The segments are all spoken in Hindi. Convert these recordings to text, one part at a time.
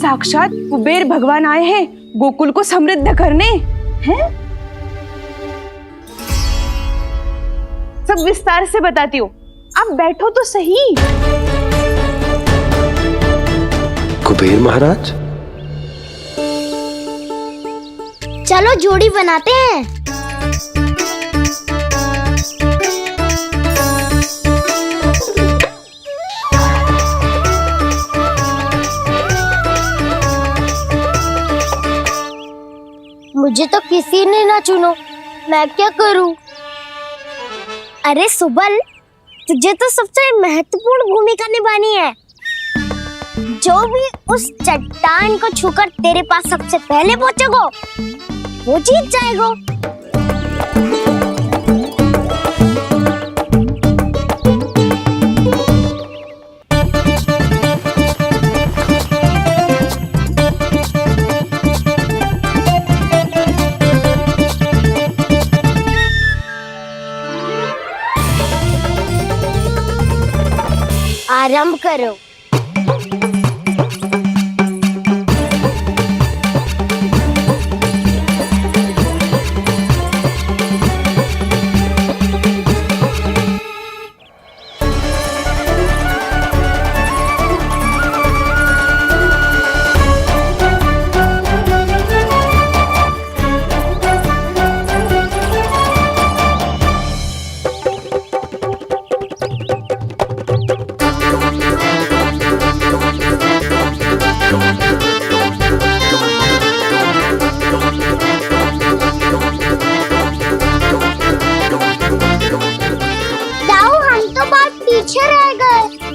साक्षात कुबेर भगवान आए हैं गोकुल को समृद्ध करने हैं। सब विस्तार से बताती हूँ, आप बैठो तो सही। कुबेर महाराज, चलो जोड़ी बनाते हैं। मुझे तो किसी ने ना चुनो, मैं क्या करूं? अरे सुबल, तुझे तो सबसे महत्वपूर्ण भूमिका निभानी है। जो भी उस चट्टान को छूकर तेरे पास सबसे पहले पहुंचेगा वो जीत जाएगा। आरंभ करो।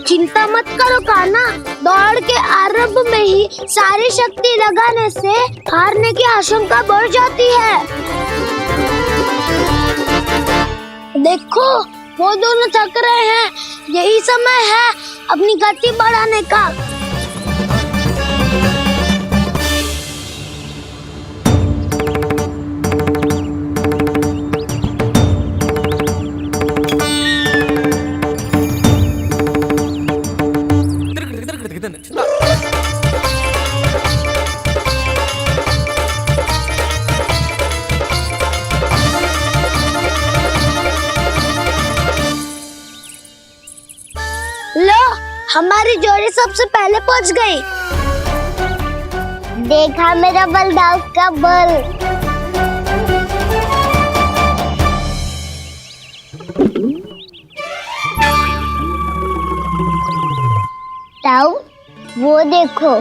चिंता मत करो कान्हा, दौड़ के आरंभ में ही सारी शक्ति लगाने से हारने की आशंका बढ़ जाती है। देखो वो दोनों थक रहे हैं, यही समय है अपनी गति बढ़ाने का। लो, हमारी जोड़ी सबसे पहले पहुंच गई। देखा मेरा बलदाव का बल। ताऊ, वो देखो।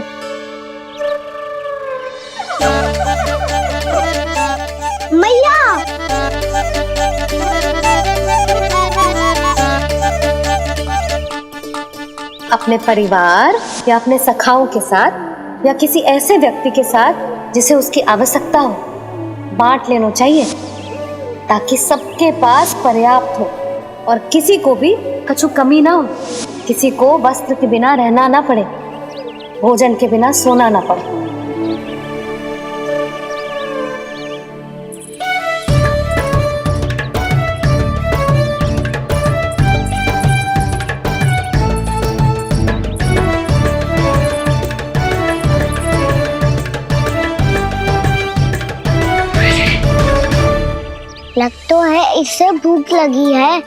मैया, अपने परिवार या अपने सखाओं के साथ या किसी ऐसे व्यक्ति के साथ जिसे उसकी आवश्यकता हो बांट लेना चाहिए, ताकि सबके पास पर्याप्त हो और किसी को भी कुछ कमी ना हो, किसी को वस्त्र के बिना रहना ना पड़े, भोजन के बिना सोना ना पड़े। लग तो है इससे भूख लगी है।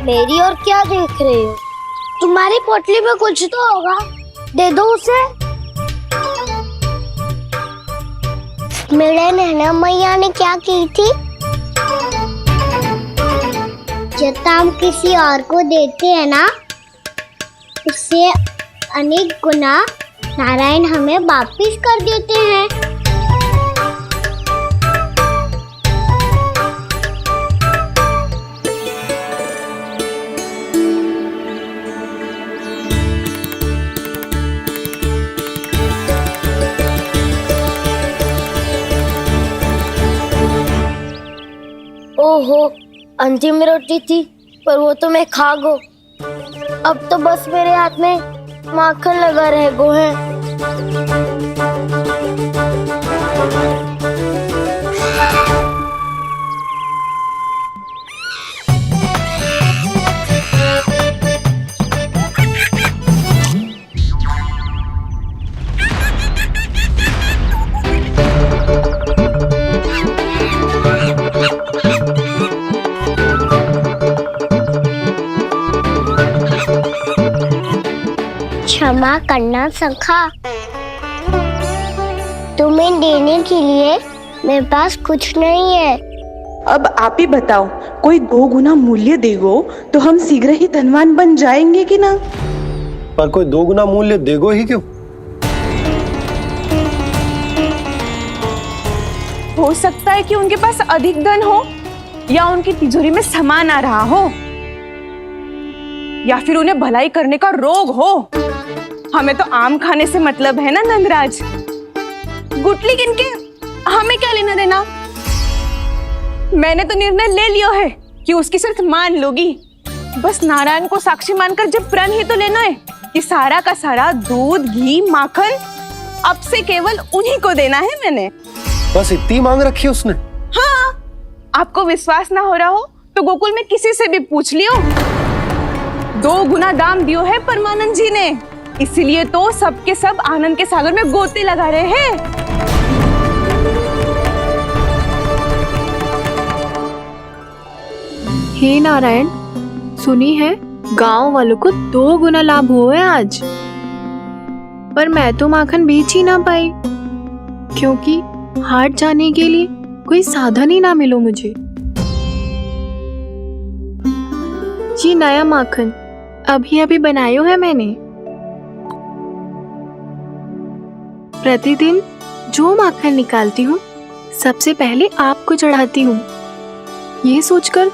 मेरी और क्या देख रहे हो? तुम्हारी पोटली में कुछ तो होगा, दे दो उसे। मेरे नैना मैया ने क्या की थी? जब हम किसी और को देते हैं ना, उससे अनेक गुना नारायण हमें वापिस कर देते हैं। ओहो, अंतिम रोटी थी पर वो तो मैं खा गो। अब तो बस मेरे हाथ में माखन लगा रह गो है। क्षमा करना सखा। तुम्हें देने के लिए मेरे पास कुछ नहीं है। अब आप ही बताओ, कोई 2 गुना मूल्य देगो तो हम शीघ्र ही धनवान बन जाएंगे कि ना? पर कोई 2 गुना मूल्य देगो ही क्यों? हो सकता है कि उनके पास अधिक धन हो, या उनकी तिजोरी में सामान आ रहा हो, या फिर उन्हें भलाई करने का रोग हो। हमें तो आम खाने से मतलब है ना नंदराज। गुटली किनके, हमें क्या लेना देना। मैंने तो निर्णय ले लिया है कि उसकी शर्त मान लोगी। बस नारायण को साक्षी मानकर जब प्रण ही तो लेना है कि सारा का सारा दूध, घी, माखन अब से केवल उन्हीं को देना है मैंने। बस इतनी मांग रखी है उसने? हाँ, आपको विश्वास ना हो रहा हो तो गोकुल में किसी से भी पूछ लियो। 2 गुना दाम दियो है परमानंद जी ने, इसीलिए तो सबके सब आनंद के सागर में गोते लगा रहे हैं। हे नारायण, सुनी है गांव वालों को 2 गुना लाभ हुआ है आज। पर मैं तो माखन बेच ही ना पाई, क्योंकि हाट जाने के लिए कोई साधन ही ना मिलो मुझे। ये नया माखन अभी अभी बनायो है मैंने। प्रतिदिन जो माखन निकालती हूँ सबसे पहले आपको चढ़ाती हूँ, ये सोचकर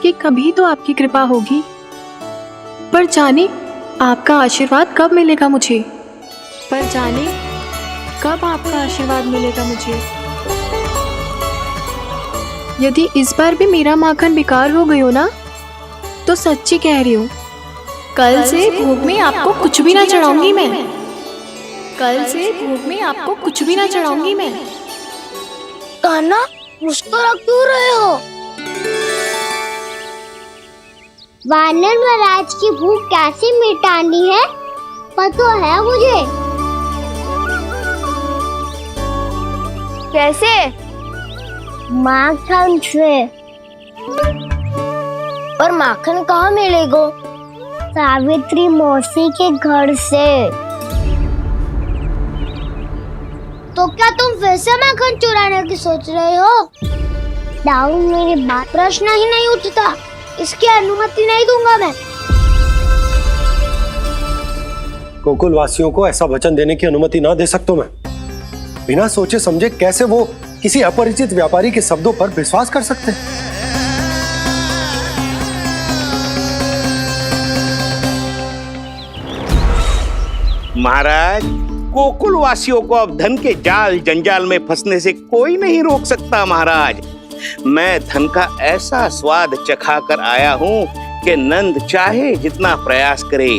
कि कभी तो आपकी कृपा होगी। पर जाने आपका आशीर्वाद कब मिलेगा मुझे, पर जाने कब आपका आशीर्वाद मिलेगा मुझे। यदि इस बार भी मेरा माखन बेकार हो गयो ना, तो सच्ची कह रही हूँ, कल से भोग में आपको कुछ भी ना चढ़ाऊंगी मैं। कल से भोग में आपको कुछ भी ना चढ़ाऊंगी मैं। कान्हा, मुस्कुरा क्यों रहे हो? वानर महाराज की भूख कैसे मिटानी है पता है मुझे। कैसे? माखन से। और माखन कहाँ मिलेगा? सावित्री मौसी के घर से। तो क्या तुम फिर से माखन चुराने की सोच रहे हो? दाऊ, मेरी बात प्रश्न ही नहीं उठता, इसकी अनुमति नहीं दूंगा मैं। गोकुल वासियों को ऐसा वचन देने की अनुमति ना दे सकता मैं। बिना सोचे समझे कैसे वो किसी अपरिचित व्यापारी के शब्दों पर विश्वास कर सकते हैं? महाराज, गोकुल वासियों को अब धन के जाल जंजाल में फंसने से कोई नहीं रोक सकता। महाराज, मैं धन का ऐसा स्वाद चखा कर आया हूँ कि नंद चाहे जितना प्रयास करे,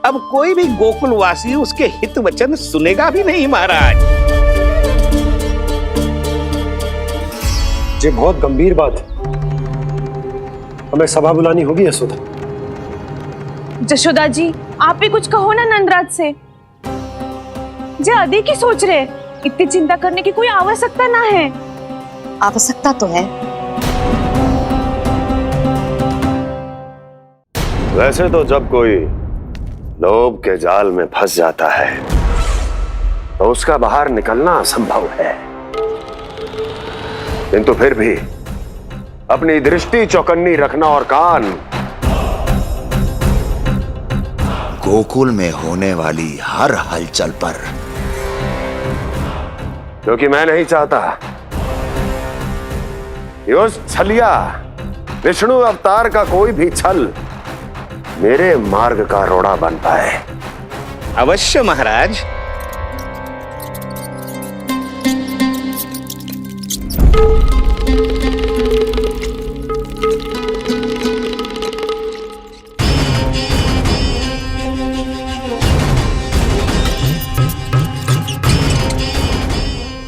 अब कोई भी गोकुल वासी उसके हित वचन सुनेगा भी नहीं। महाराज, ये बहुत गंभीर बात है, हमें सभा बुलानी होगी यशोदा। जशोदा जी, आप भी कुछ कहो ना नंदराज से। जे अधिक ही सोच रहे, इतनी चिंता करने की कोई आवश्यकता ना है। आवश्यकता तो है। वैसे तो जब कोई लोभ के जाल में फंस जाता है तो उसका बाहर निकलना असंभव है, किंतु फिर भी अपनी दृष्टि चौकन्नी रखना और कान गोकुल में होने वाली हर हलचल पर, क्योंकि मैं नहीं चाहता कि उस छलिया विष्णु अवतार का कोई भी छल मेरे मार्ग का रोड़ा बन पाए। अवश्य महाराज।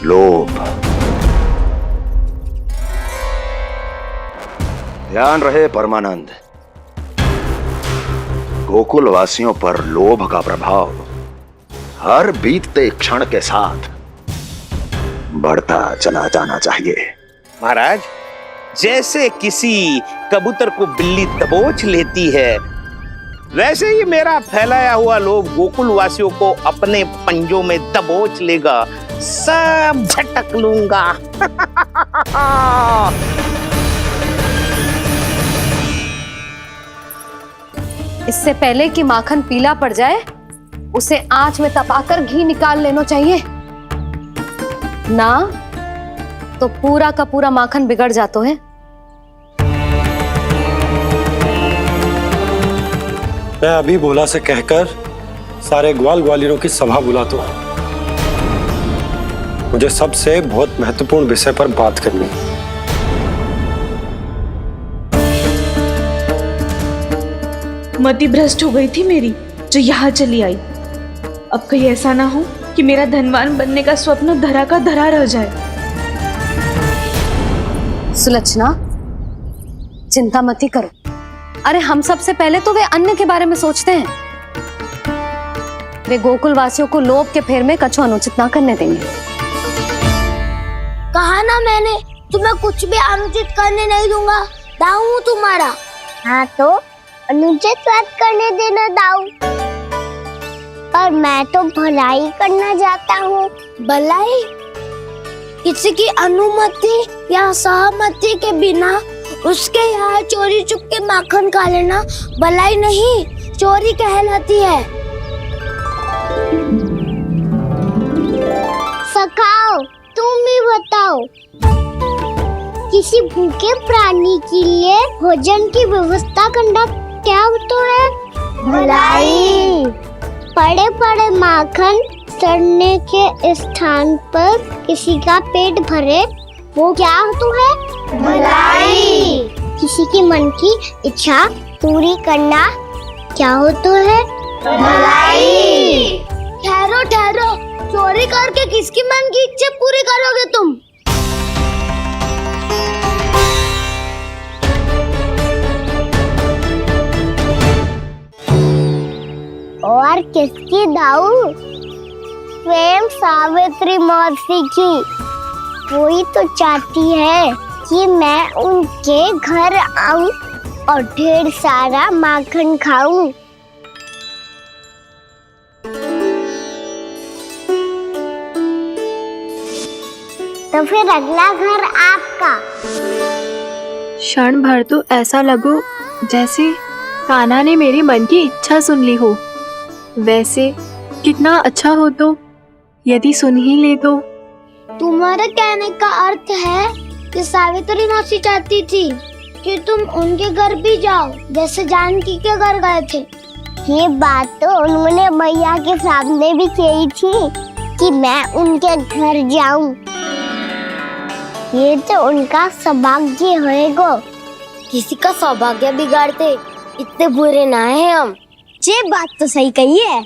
लोभ। ध्यान रहे परमानंद, गोकुल वासियों पर लोभ का प्रभाव हर बीतते क्षण के साथ बढ़ता चला जाना चाहिए। महाराज, जैसे किसी कबूतर को बिल्ली दबोच लेती है, वैसे ही मेरा फैलाया हुआ लोभ गोकुल वासियों को अपने पंजों में दबोच लेगा, सब झटक लूंगा। इससे पहले कि माखन पीला पड़ जाए, उसे आंच में तपाकर घी निकाल लेना चाहिए ना, तो पूरा का पूरा माखन बिगड़ जाता है। मैं अभी भोला से कहकर सारे ग्वाल ग्वालियरों की सभा बुलाता हूं। मुझे सबसे बहुत महत्वपूर्ण विषय पर बात करनी है। मति भ्रष्ट हो गई थी मेरी, जो यहाँ चली आई। अब कहीं ऐसा ना हो कि मेरा धनवान बनने का स्वप्न धरा का धरा रह जाए। सुलक्षणा, चिंता मत ही करो। अरे हम सबसे पहले तो वे अन्य के बारे में सोचते हैं। वे गोकुल वासियों को लोभ के फेर में कछु अनुचित ना करने देंगे। कहा ना मैंने, तुम्हें कुछ भी अनुचित करने नहीं दूंगा। दाऊ हूँ तुम्हारा। हाँ तो अनुचित बात करने देना दाऊ, पर मैं तो भलाई करना चाहता हूँ। भलाई? किसी की अनुमति या सहमति के बिना उसके यहाँ चोरी चुप के माखन खा लेना भलाई नहीं, चोरी कहलाती है। सखाओ, तुम ही बताओ, किसी भूखे प्राणी के लिए भोजन की व्यवस्था करना क्या होता है? भलाई। पड़े पड़े माखन सड़ने के स्थान पर किसी का पेट भरे, वो क्या होता है? भलाई। किसी की मन की इच्छा पूरी करना क्या होता है? भलाई। ठहरो ठहरो, चोरी करके किसकी मन की इच्छा पूरी करोगे तुम? और किसकी दाऊ? स्वयं सावित्री मौसी की। वही तो चाहती है कि मैं उनके घर आऊं और ढेर सारा माखन खाऊं। तो फिर अगला घर आपका। क्षण भर तो ऐसा लगो जैसे कान्हा ने मेरे मन की इच्छा सुन ली हो। वैसे कितना अच्छा हो तो यदि सुन ही ले तो। तुम्हारे कहने का अर्थ है कि सावित्री मौसी चाहती थी कि तुम उनके घर भी जाओ, जैसे जानकी के घर गए थे। ये बात तो उन्होंने मैया के सामने भी कही थी कि मैं उनके घर जाऊं। ये तो उनका सौभाग्य होएगा। किसी का सौभाग्य बिगाड़ते इतने बुरे ना है हम। ये बात तो सही कही है।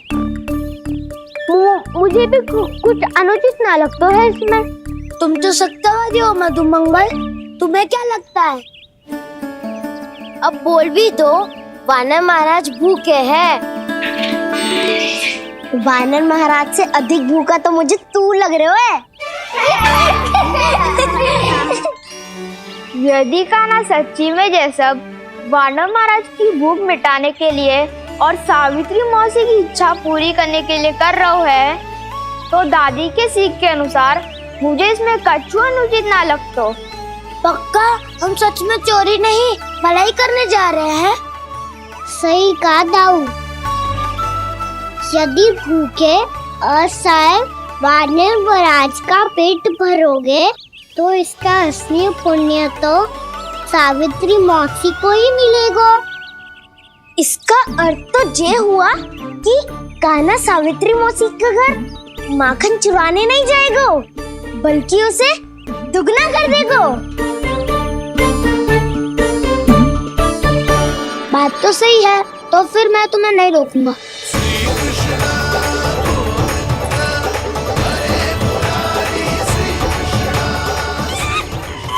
मुझे भी कुछ अनुचित ना लगता है इसमें। तुम तो सत्यवादी हो मधुमंगल, तुम्हें क्या लगता है? अब बोल भी दो, वानर महाराज भूखे हैं। वानर महाराज से अधिक भूखा तो मुझे तू लग रहे हो। यदि कान्हा सच्ची में जैसा वानर महाराज की भूख मिटाने के लिए और सावित्री मौसी की इच्छा पूरी करने के लिए कर रहा है, तो दादी के सीख के अनुसार मुझे इसमें कछु अनुचित ना लगता। पक्का हम सच में चोरी नहीं भलाई करने जा रहे हैं। सही कहा दाऊ। यदि भूखे असहाय वानर महाराज का पेट भरोगे तो इसका असली पुण्य तो सावित्री मौसी को ही मिलेगा। इसका अर्थ तो ये हुआ कि कान्हा सावित्री मौसी का घर माखन चुराने नहीं जाएगा, बल्कि उसे दुगना कर देगा। बात तो सही है, तो फिर मैं तुम्हें नहीं रोकूंगा।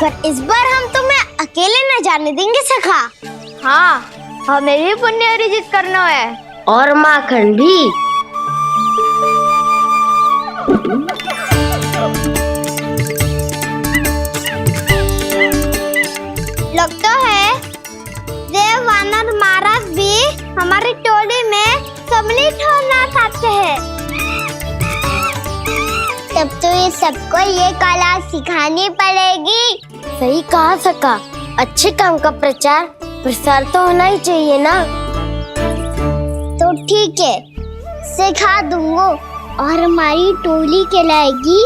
पर इस बार हम तुम्हें अकेले न जाने देंगे सखा। हाँ, हमें भी पुण्य अर्जित करना है और माखन भी। लगता है देव वानर महाराज भी हमारी टोली सबको ये कला सिखानी पड़ेगी। सही कहा सका, अच्छे काम का प्रचार प्रसार तो होना ही चाहिए ना। तो ठीक है, सिखा दूंगा और हमारी टोली कहलाएगी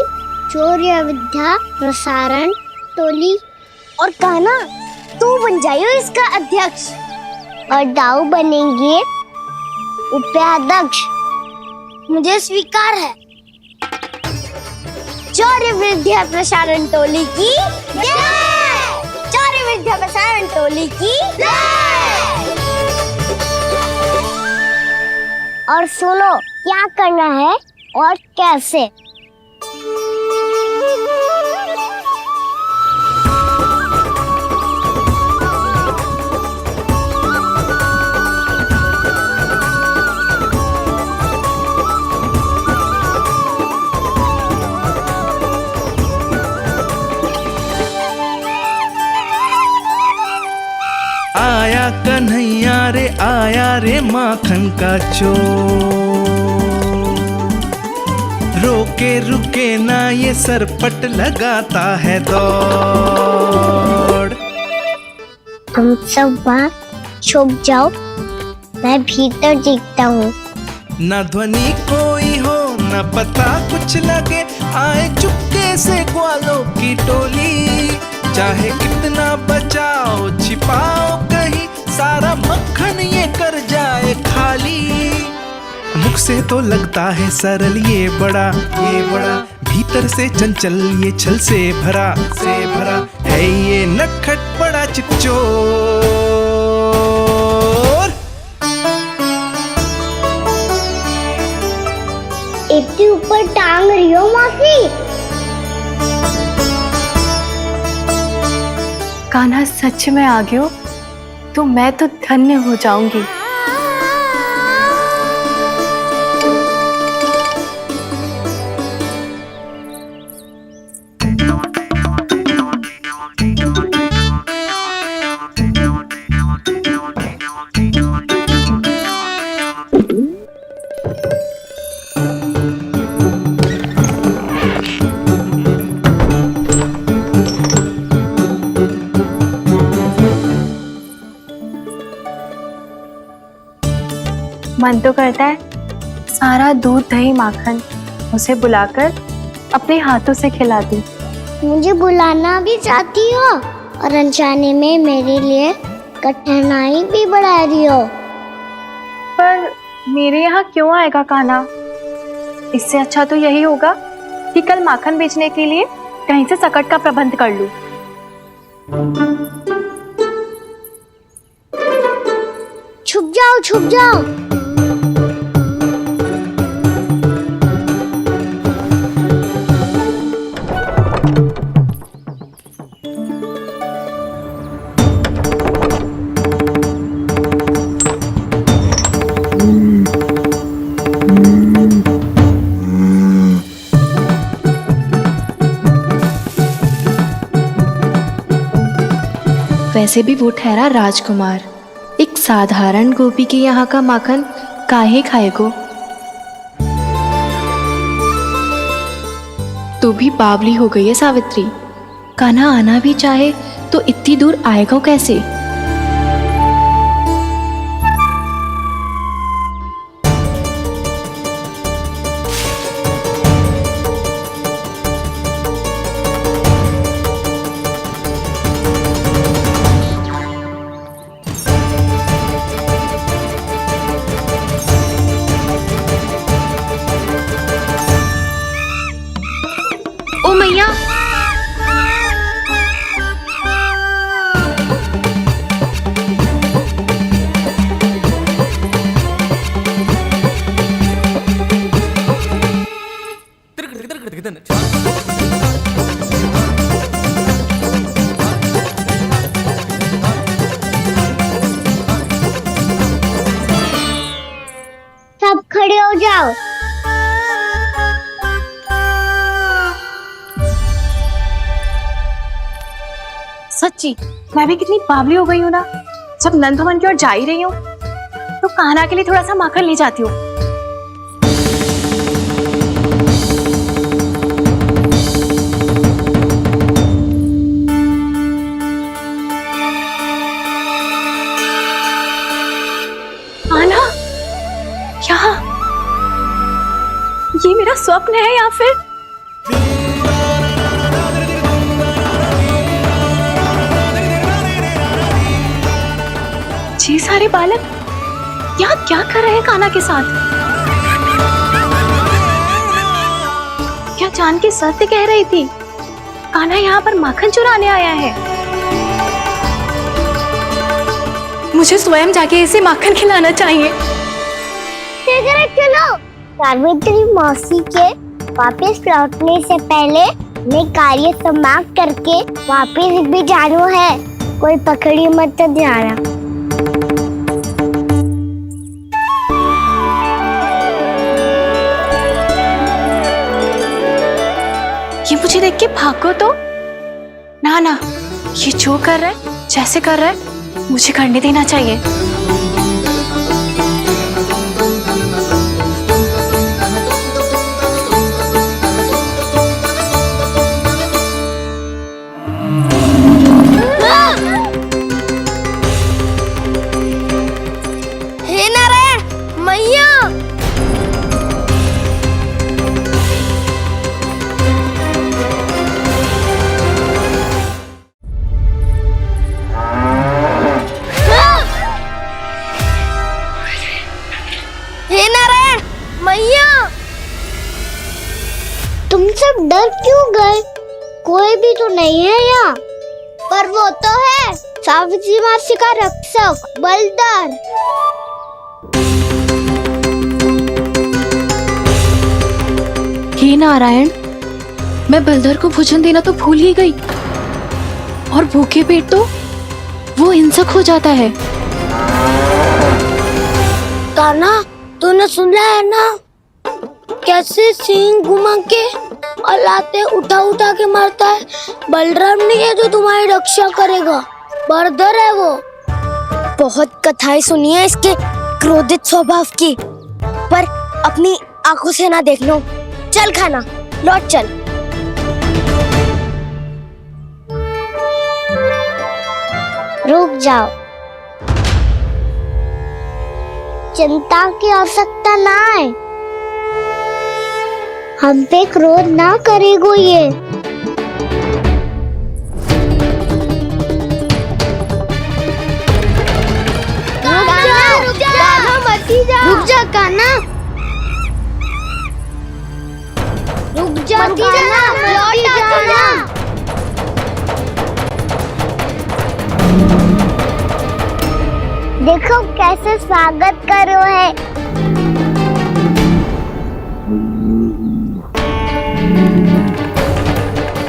शौर्य विद्या प्रसारण टोली। और कान्हा तू बन जाइयो इसका अध्यक्ष और दाऊ बनेंगे उपाध्यक्ष। मुझे स्वीकार है। शौर्य विद्या प्रसारण टोली की जय! शौर्य विद्या प्रसारण टोली की जय! और सुनो क्या करना है और कैसे। आया कन्हैया रे आया रे माखन का चोर, रोके रुके ना ये सरपट लगाता है दौड़। तुम सब बाहर छुप जाओ, मैं भीतर देखता हूँ। ना ध्वनि कोई हो ना पता कुछ लगे, आए चुपके से ग्वालों की टोली। चाहे कितना बचाओ छिपाओ कहीं, सारा मक्खन ये कर जाए खाली। मुख से तो लगता है सरल ये बड़ा भीतर से चंचल ये छल से भरा है ये नटखट बड़ा चिच्चोर। इतनी ऊपर टांग रही हो मासी। कान्हा सच में आ गयो तो मैं तो धन्य हो जाऊंगी। मन तो करता है सारा दूध दही माखन उसे बुलाकर अपने हाथों से खिला दूं। मुझे बुलाना भी चाहती हो और अनजाने में मेरे लिए कठिनाई भी बढ़ा रही हो। पर मेरे यहाँ क्यों आएगा कान्हा? इससे अच्छा तो यही होगा कि कल माखन बेचने के लिए कहीं से सकट का प्रबंध कर लूं। छुप जाओ छुप जाओ। वैसे भी वो ठहरा राजकुमार, एक साधारण गोपी के यहाँ का माखन काहे खाएगो? तू भी बावली हो गई है सावित्री। कान्हा आना भी चाहे तो इतनी दूर आएगा कैसे? ओ मैया, सब खड़े हो जाओ। सच्ची मैं भी कितनी बावली हो गई हूँ ना। जब नंद भवन की ओर जा ही रही हूँ तो कान्हा के लिए थोड़ा सा माखन ले जाती हूँ। स्वप्न है या फिर ये सारे बालक यहाँ क्या कर रहे हैं कान्हा के साथ? क्या जानकी सत्य कह रही थी? कान्हा यहाँ पर माखन चुराने आया है। मुझे स्वयं जाके इसे माखन खिलाना चाहिए। चलो सावित्री मौसी के वापस लौटने से पहले मैं कार्य समाप्त करके वापस भी जाना है। कोई पकड़ी मत जाना। ये मुझे देख के भागो तो ना ना, ये जो कर रहा है जैसे कर रहा है मुझे करने देना चाहिए। हे नारायण मैया, हे नारायण मैया, तुम सब डर क्यों गए? कोई भी तो नहीं है यहाँ। पर वो तो है, सावित्री मासी का रक्षक बलदार। हे नारायण, मैं बलधर को भोजन देना तो भूल ही गई, और भूखे पेट तो वो हिंसक हो जाता है। कान्हा तूने सुना है ना कैसे सींग घुमा के और लाते उठा उठा के मारता है? बलराम नहीं है जो तुम्हारी रक्षा करेगा, बलधर है वो। बहुत कथाएं सुनी है इसके क्रोधित स्वभाव की, पर अपनी आंखों से ना देख लो। चल खाना लौट चल। रुक जाओ, चिंता की आवश्यकता ना है। हम पे क्रोध ना करेगो ये। रुक जा कान्हा, रुक जा कान्हा, लौट जाना। देखो कैसे स्वागत करो है।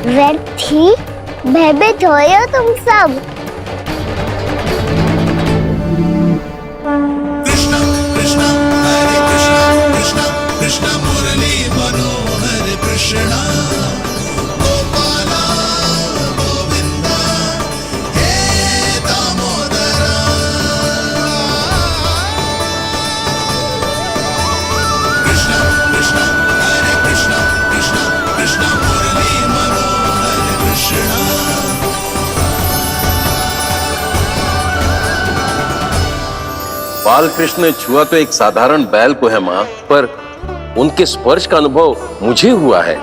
व्यर्थी भयभीत हो तुम सब। बाल कृष्ण ने छुआ तो एक साधारण बैल को है मां, पर उनके स्पर्श का अनुभव मुझे हुआ है।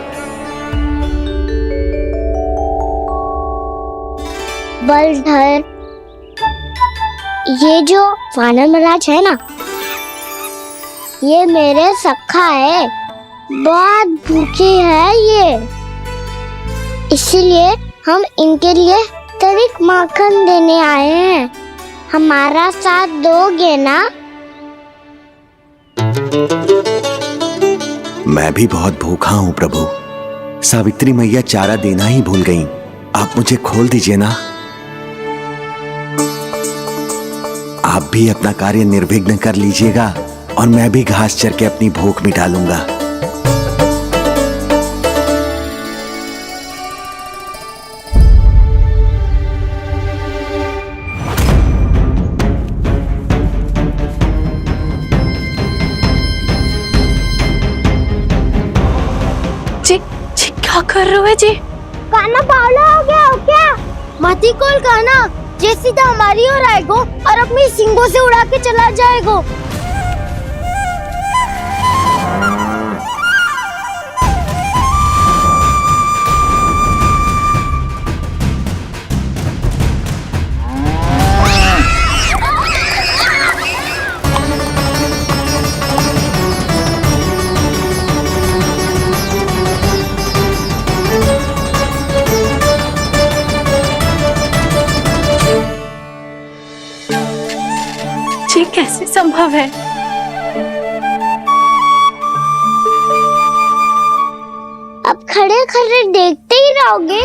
बलधर, ये जो वानर महाराज है ना, ये मेरे सखा है। बहुत भूखे है ये, इसीलिए हम इनके लिए तनिक माखन देने आए हैं। हमारा साथ दोगे ना? मैं भी बहुत भूखा हूँ प्रभु। सावित्री मैया चारा देना ही भूल गईं। आप मुझे खोल दीजिए ना। आप भी अपना कार्य निर्विघ्न कर लीजिएगा और मैं भी घास चर के अपनी भूख मिटा लूंगा। क्या कर रहे हो जी? कान्हा पावला हो गया हो क्या? मती कोल कान्हा, जे सीधा हमारी ओर आएगो और अपनी सींगों से उड़ा के चला जाएगो। संभव है? अब खड़े खड़े देखते ही रहोगे?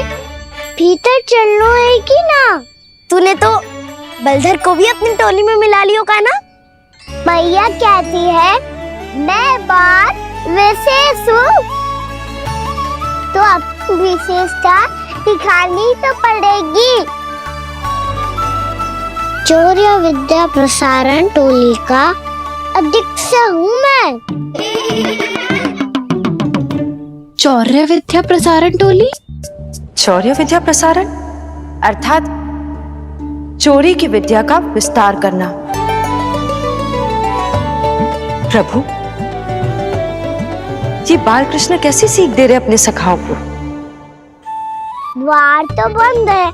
भीतर चलना है कि ना? तूने तो बलधर को भी अपनी टोली में मिला लियो का ना? मैया कहती है मैं बात विशेष हूँ, तो अब विशेषता दिखानी तो पड़ेगी। चौर्य विद्या प्रसारण टोली का अध्यक्ष हूँ मैं। चौर्य विद्या प्रसारण टोली? चौर्य विद्या प्रसारण अर्थात चोरी की विद्या का विस्तार करना। प्रभु, ये बाल कृष्ण कैसी सीख दे रहे अपने सखाओं को? द्वार तो बंद है,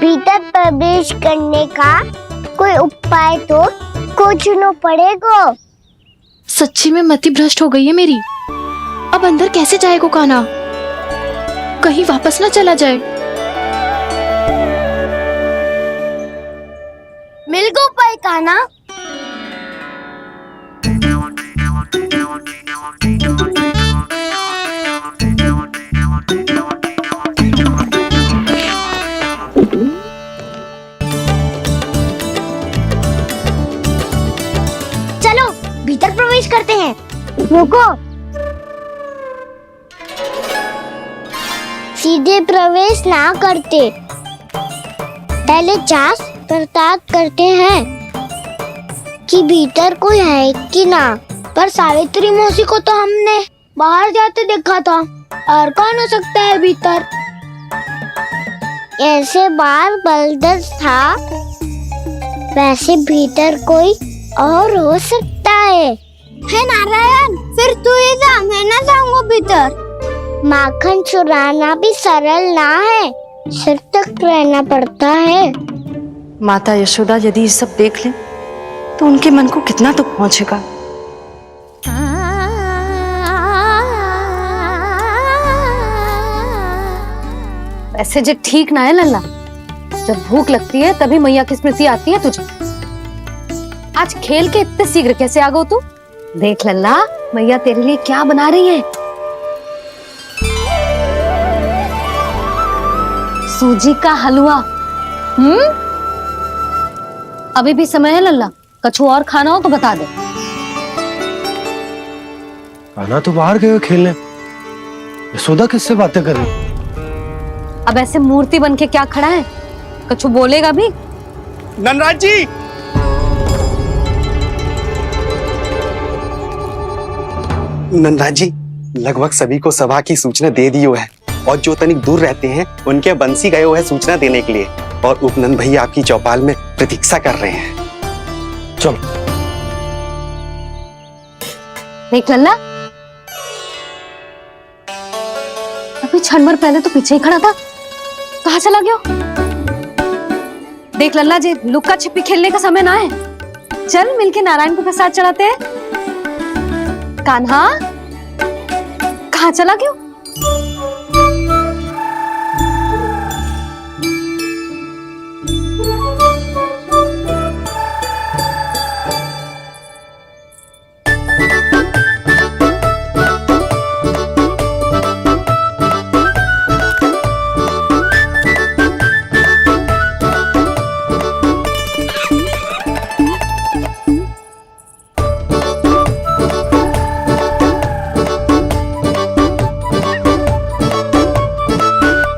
भीतर प्रवेश करने का कोई उपाय तो खोजना पड़ेगा। सच्ची में मति भ्रष्ट हो गई है मेरी। अब अंदर कैसे जाएगा कान्हा? कहीं वापस ना चला जाए। मिल गो उपाय कान्हा। चलो भीतर प्रवेश करते हैं। रुको, सीधे प्रवेश ना करते, पहले जांच पड़ताल करते हैं कि भीतर कोई है कि ना। पर सावित्री मौसी को तो हमने बाहर जाते देखा था, और कौन हो सकता है भीतर? ऐसे बार बलदर था, वैसे भीतर कोई और हो सकता है नारायण? फिर तू ही जा, मैं ना जाऊंगा भीतर। माखन चुराना भी सरल ना है, सिर तक रहना पड़ता है। माता यशोदा यदि ये सब देख ले तो उनके मन को कितना दुख पहुंचेगा। ऐसे जो ठीक ना है लल्ला, जब भूख लगती है तभी मैया की स्मृति आती है तुझे। आज खेल के इतने शीघ्र कैसे आ गो तू? देख लल्ला, मैया तेरे लिए क्या बना रही है। सूजी का हलवा। अभी भी समय है लल्ला, कछु और खाना हो तो बता दे। कान्हा तो बाहर गए खेलने, यशोदा किससे बातें कर रही? अब ऐसे मूर्ति बन के क्या खड़ा है? कछु बोलेगा भी? नंदराज जी, नंदराज जी, लगभग सभी को सभा की सूचना दे दी है, और जो तनिक दूर रहते हैं उनके बंसी गए हुए हैं सूचना देने के लिए, और उपनंद भैया आपकी चौपाल में प्रतीक्षा कर रहे हैं। चलो। देख लल्ला, अभी क्षण भर पहले तो पीछे ही खड़ा था, कहाँ चला गया? देख लल्ला जी, लुक्का छिपी खेलने का समय ना है। चल मिलके नारायण को प्रसाद चढ़ाते हैं। कान्हा, कहाँ चला गया?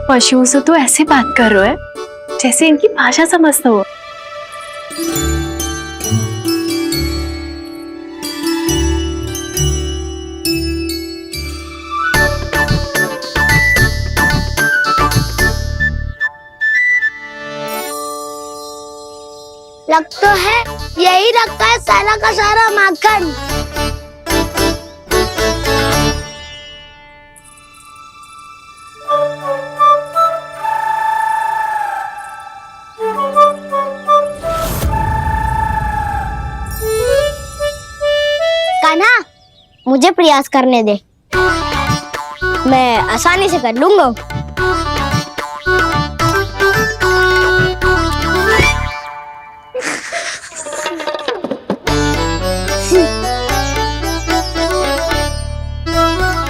पशुओं से तो ऐसे बात कर रहे हो जैसे इनकी भाषा समझते हो। लग तो है यही रखा है सारा का सारा माखन। कान्हा, मुझे प्रयास करने दे, मैं आसानी से कर लूंगा।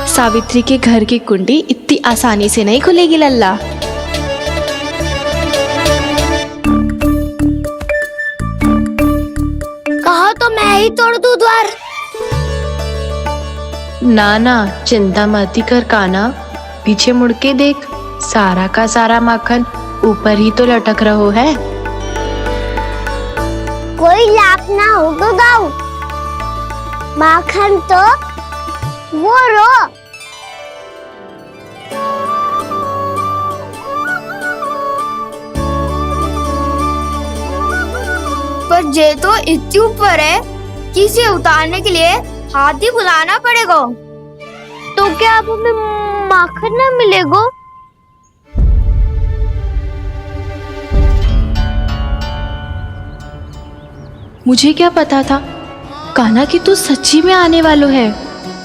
सावित्री के घर की कुंडी इतनी आसानी से नहीं खुलेगी लल्ला। कहा तो मैं ही तोड़ दूं द्वार। ना ना, चिंता मत कर काना, पीछे मुड़ के देख, सारा का सारा माखन ऊपर ही तो लटक रहो है। कोई लाभ ना हो तो दाऊ, माखन तो वो रो। पर जे तो इतनी ऊपर है कि इसे उतारने के लिए हाथी बुलाना पड़ेगा। तो क्या अब हमें माखन ना मिलेगा? मुझे क्या पता था कान्हा कि तू सच्ची में आने वालो है।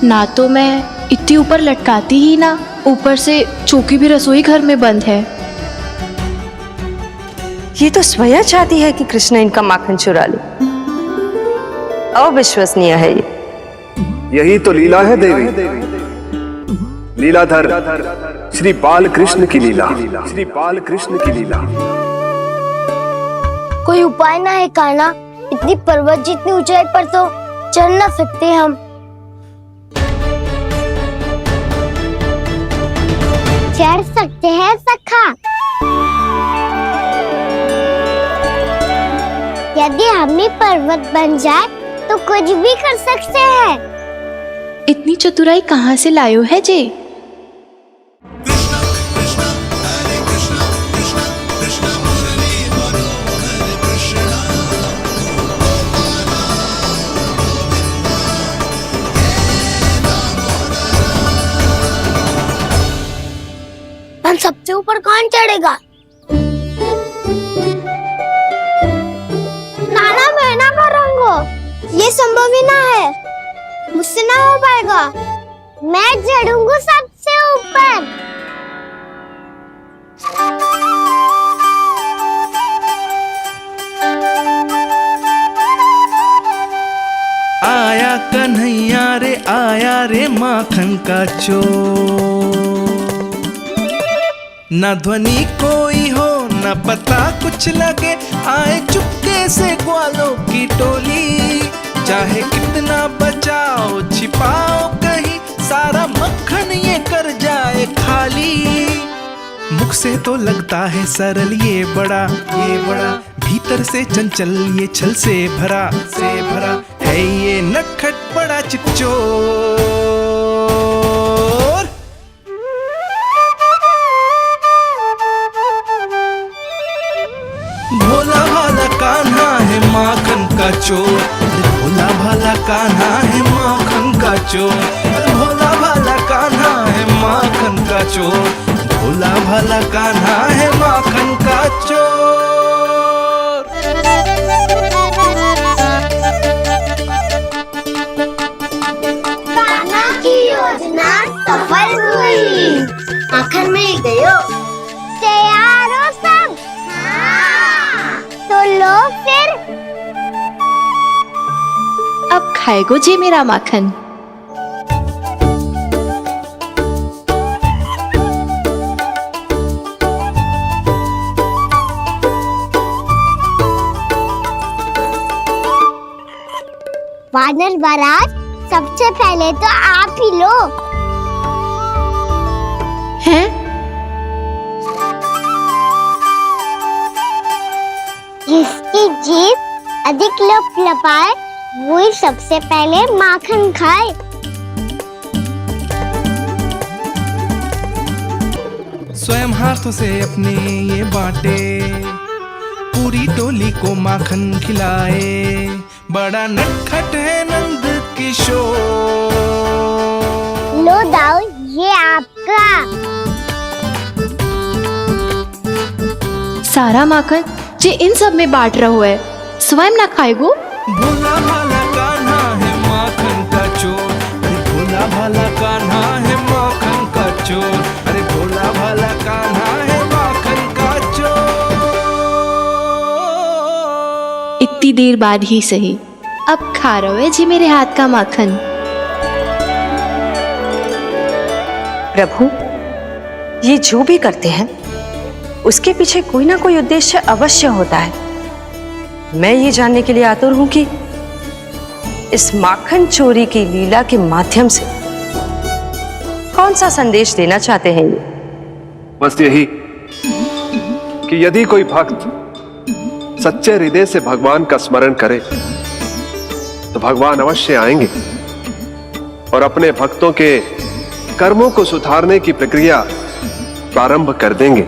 ना तो मैं इतनी ऊपर लटकाती ही ना, ऊपर से चौकी भी रसोई घर में बंद है। ये तो स्वयं चाहती है कि कृष्ण इनका माखन चुरा ले। अविश्वसनीय है ये। यही तो लीला है देवी, लीलाधर श्री बाल कृष्ण की लीला, श्री बाल कृष्ण की लीला। कोई उपाय ना है कान्हा? इतनी पर्वत जितनी ऊंचाई पर तो चढ़ ना सकते हम। चढ़ सकते हैं सखा, यदि हम ही पर्वत बन जाए तो कुछ भी कर सकते हैं। इतनी चतुराई कहाँ से लायो है जे? हम सबसे ऊपर कौन चढ़ेगा? नाना मैं ना करूँगा, ये संभव ही ना है, मुझसे ना हो पाएगा। मैं चढ़ूंगा सबसे ऊपर। आया कन्हैया रे माखन का चोर। न ध्वनि कोई हो न पता कुछ लगे, आए चुपके से ग्वालों की टोली। चाहे कितना बचाओ छिपाओ कहीं, सारा मक्खन ये कर जाए खाली। मुख से तो लगता है सरल ये बड़ा, भीतर से चंचल ये छल से भरा है ये नटखट बड़ा चिच्चोर। भोला भाला कान्हा है माखन का चोर, भोला भाला कान्हा है माखन का चोर, भोला भाला कान्हा है माखन का चोर, भोला भाला कान्हा है माखन का चोर। कान्हा की योजना सफल हुई, माखन मिल गयो। तैयार हो सब? हाँ। तो लो फिर। अब खाएगो जे मेरा माखन। वानर महाराज, सबसे पहले तो आप ही लो। हैं? जिसकी जीभ अधिक लपलपाए वही सबसे पहले माखन खाए। स्वयं हाथों से अपने ये बांटे, पूरी टोली को माखन खिलाए। बड़ा नटखट है नंद किशोर। लो दाऊ, ये आपका। सारा माखन जे इन सब में बांट रहो है, स्वयं ना खाएगो। भोला भाला कान्हा है माखन का चोर, अरे भोला भाला कान्हा है माखन का चोर, अरे भोला भाला कान्हा है माखन का चोर। इतनी थोड़ी देर बाद ही सही, अब खा रहे जी मेरे हाथ का माखन। प्रभु, ये जो भी करते हैं उसके पीछे कोई ना कोई उद्देश्य अवश्य होता है। मैं ये जानने के लिए आतुर हूं कि इस माखन चोरी की लीला के माध्यम से कौन सा संदेश देना चाहते हैं ये? बस यही कि यदि कोई भक्त सच्चे हृदय से भगवान का स्मरण करे तो भगवान अवश्य आएंगे और अपने भक्तों के कर्मों को सुधारने की प्रक्रिया प्रारंभ कर देंगे।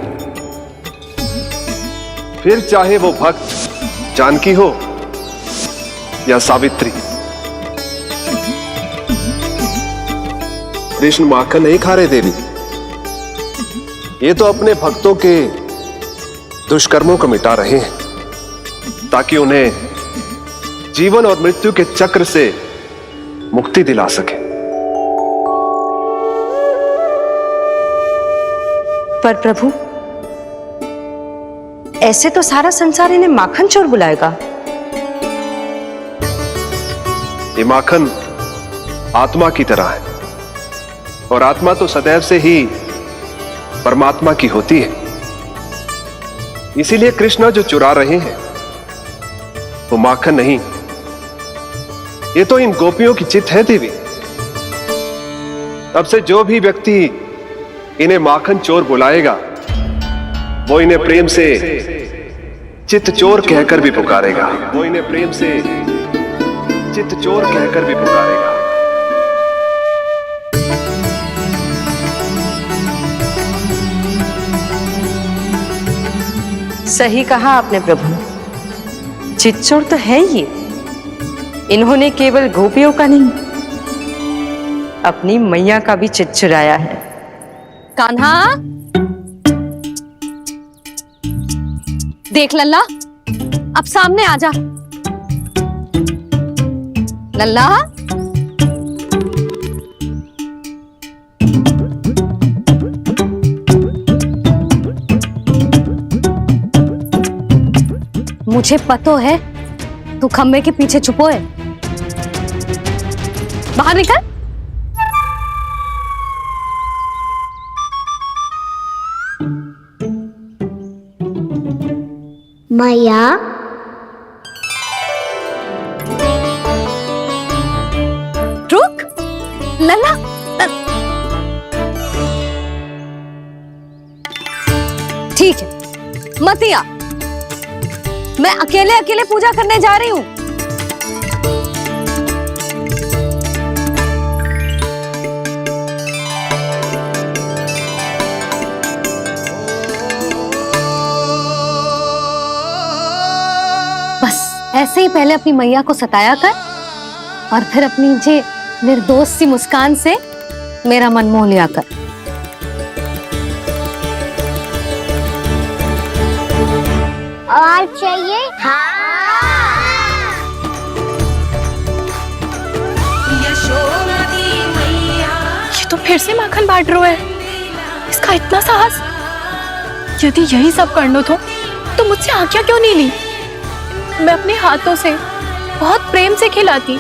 फिर चाहे वो भक्त जानकी हो या सावित्री। कृष्ण माखन नहीं खा रहे देवी, ये तो अपने भक्तों के दुष्कर्मों को मिटा रहे हैं ताकि उन्हें जीवन और मृत्यु के चक्र से मुक्ति दिला सके। पर प्रभु, ऐसे तो सारा संसार इन्हें माखन चोर बुलाएगा। ये माखन आत्मा की तरह है और आत्मा तो सदैव से ही परमात्मा की होती है। इसीलिए कृष्ण जो चुरा रहे हैं वो माखन नहीं, ये तो इन गोपियों की चित है देवी। अब से जो भी व्यक्ति इन्हें माखन चोर बुलाएगा वो इन्हें प्रेम से चित्त चोर कहकर भी पुकारेगा। वो इन्हें प्रेम से चित्त चोर कहकर भी पुकारेगा। सही कहा आपने प्रभु, चित चोर तो है ये। इन्होंने केवल गोपियों का नहीं, अपनी मैया का भी चित चुराया है। कान्हा, देख लल्ला, अब सामने आ जा। लल्ला, मुझे पतो है तू खम्बे के पीछे छुपो है। बाहर निकल। मैया, रुक लल्ला, ठीक है मत आ, मैं अकेले अकेले पूजा करने जा रही हूँ। ऐसे ही पहले अपनी मैया को सताया कर और फिर अपनी जे निर्दोष सी मुस्कान से मेरा मन मोह लिया कर। और चाहिए? ये तो फिर से माखन बांट रहा है। इसका इतना साहस। यदि यही सब करना तो मुझसे आज्ञा क्यों नहीं ली? मैं अपने हाथों से बहुत प्रेम से खिलाती,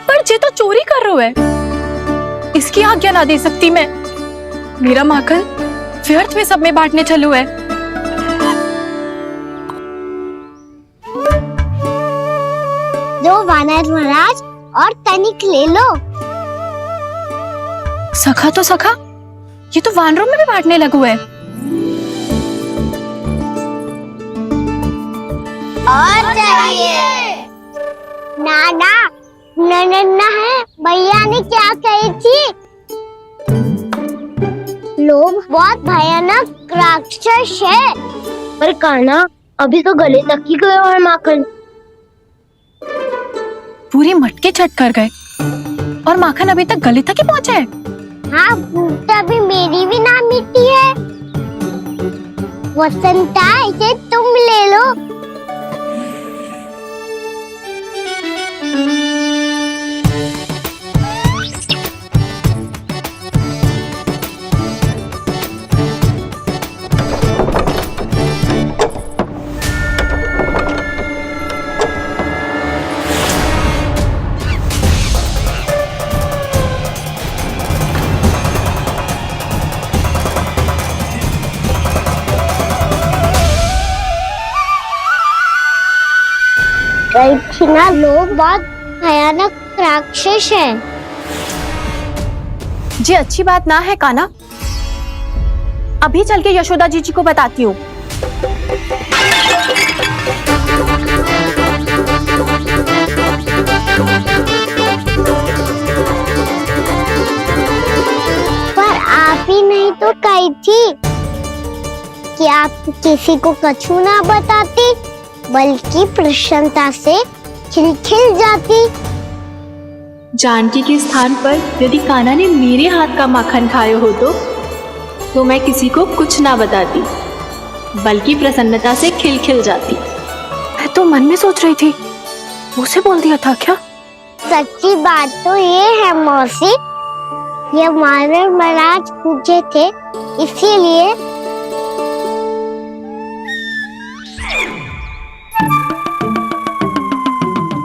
पर जे तो चोरी कर रहा है, इसकी आज्ञा ना दे सकती मैं। मेरा माखन व्यर्थ में सब में बांटने चलू है। दो वानर महाराज और तनिक ले लो। सखा तो सखा, ये तो वानरों में भी बांटने लगू है। और चाहिए? नाना, नन्ना है, भैया ने क्या कही थी? लोभ बहुत भयानक राक्षस है। पर कान्हा, अभी तो गले तक ही गया है माखन। पूरी मटके छट कर गए और माखन अभी तक गले तक ही पहुंचा है। हाँ, भूख अभी मेरी भी ना मिटी है। वसंता, इसे तुम ले लो। गई थी ना, लोग बहुत भयानक राक्षस हैं। जी अच्छी बात ना है कान्हा, अभी चल के यशोदा जी को बताती हूँ। पर आप ही नहीं तो कही थी कि आप किसी को कछु ना बताती, बल्कि प्रसन्नता से खिलखिल जाती। जानकी के स्थान पर यदि कान्हा ने मेरे हाथ का माखन खाए हो तो मैं किसी को कुछ ना बताती, बल्कि प्रसन्नता से खिलखिल जाती। मैं तो मन में सोच रही थी, मुझसे बोल दिया था क्या? सच्ची बात तो ये है मौसी, ये मानव महाराज पूछे थे, इसीलिए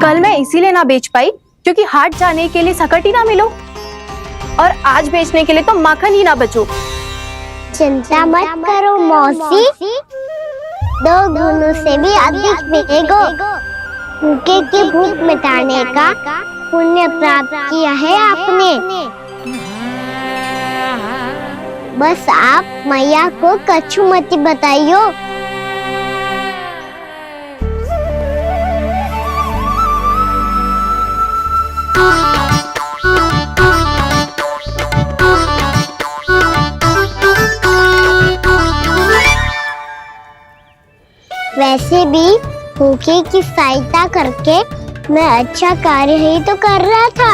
कल मैं इसीलिए ना बेच पाई क्योंकि हाट जाने के लिए सकट ही ना मिलो, और आज बेचने के लिए तो माखन ही ना बचो। चिंता मत करो मौसी, 2 गुणों से भी अधिक मिलेगा। भूखे की भूख मिटाने का पुण्य प्राप्त किया है आपने। बस आप मैया को कछु मत बताइयो। वैसे भी भूखे की सहायता करके मैं अच्छा कार्य ही तो कर रहा था,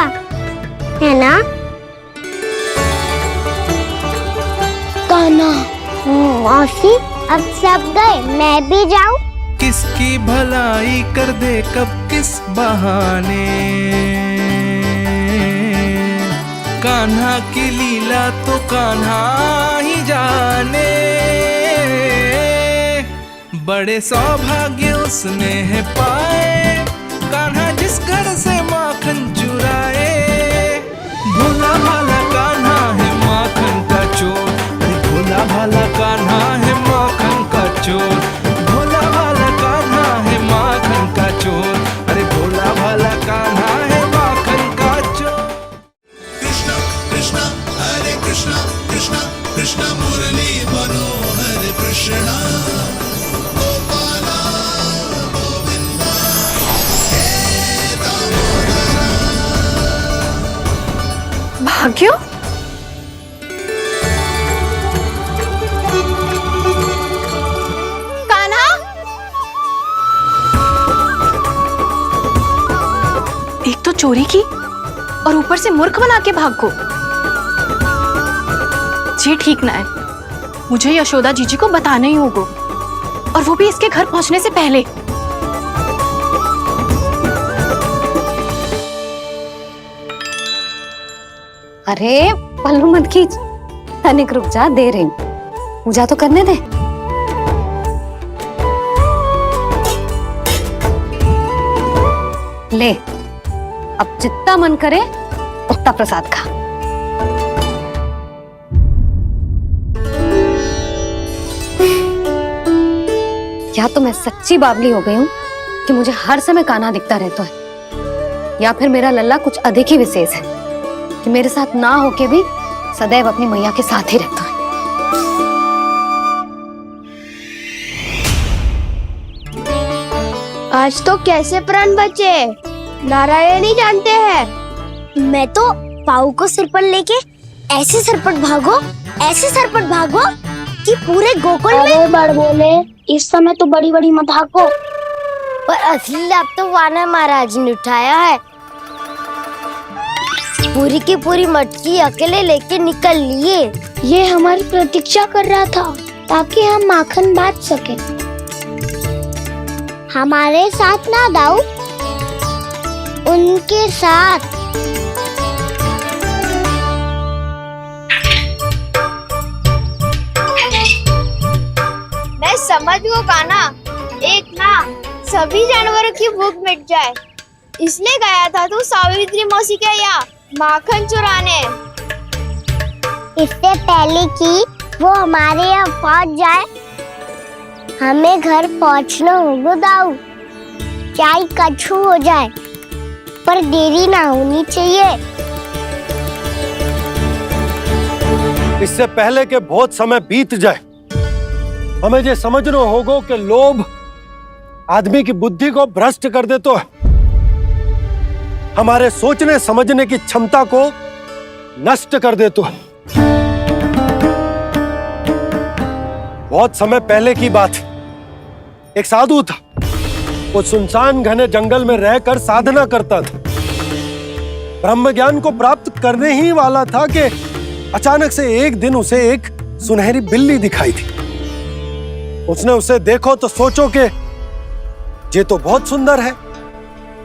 है ना? कान्हा, मौसी अब सब गए, मैं भी जाऊं? किसकी भलाई कर दे कब किस बहाने, कान्हा की लीला तो कान्हा ही जाने। बड़े सौभाग्य उसने है पाए, कान्हा जिस घर से माखन चुराए। भोला भाला कान्हा है माखन का चोर, भोला भाला कान्हा है माखन का चोर, भोला भाला कान्हा है माखन का चोर, अरे भोला भाला कान्हा है माखन का चोर। कृष्णा कृष्णा हरे कृष्णा, कृष्णा कृष्णा मुरली मनोहर कृष्णा। भाग्यो, कान्हा, एक तो चोरी की और ऊपर से मूर्ख बना के भागो। ये ठीक ना है, मुझे यशोदा जीजी को बताना ही होगा, और वो भी इसके घर पहुंचने से पहले। अरे पल्लू मत खींच, तनिक रुक जा, दे रही हूँ, पूजा तो करने दे। ले, अब जितना मन करे उतना प्रसाद खा। या तो मैं सच्ची बावली हो गई हूँ कि मुझे हर समय कान्हा दिखता रहता है, या फिर मेरा लल्ला कुछ अधिक ही विशेष है कि मेरे साथ ना होके भी सदैव अपनी मैया के साथ ही रहता है। आज तो कैसे प्राण बचे नारायण ही जानते हैं। मैं तो पाऊ को सिर पर लेके ऐसे सरपट भागो, ऐसे सरपट भागो कि पूरे गोकुल में। बड़ बोले, इस समय तो बड़ी बड़ी मत भागो। पर असली लाभ तो वानर महाराज ने उठाया है। पूरी की पूरी मटकी अकेले लेके निकल लिए। ये हमारी प्रतीक्षा कर रहा था ताकि हम माखन बांट सके। हमारे साथ ना दाऊ, उनके साथ। मैं समझ गो कान्हा, एक ना सभी जानवरों की भूख मिट जाए, इसलिए गया था तू सावित्री मौसी के यहाँ माखन चुराने। इससे पहले कि वो हमारे यहाँ पहुँच जाए, हमें घर पहुँचना होगा दाऊ। क्या ही कछु हो जाए, पर देरी ना होनी चाहिए। इससे पहले कि बहुत समय बीत जाए, हमें ये समझना होगा कि लोभ आदमी की बुद्धि को भ्रष्ट कर देता है, हमारे सोचने समझने की क्षमता को नष्ट कर देता है। बहुत समय पहले की बात, एक साधु था। वो सुनसान घने जंगल में रहकर साधना करता था। ब्रह्म ज्ञान को प्राप्त करने ही वाला था कि अचानक से एक दिन उसे एक सुनहरी बिल्ली दिखाई थी। उसने उसे देखो तो सोचो कि ये तो बहुत सुंदर है,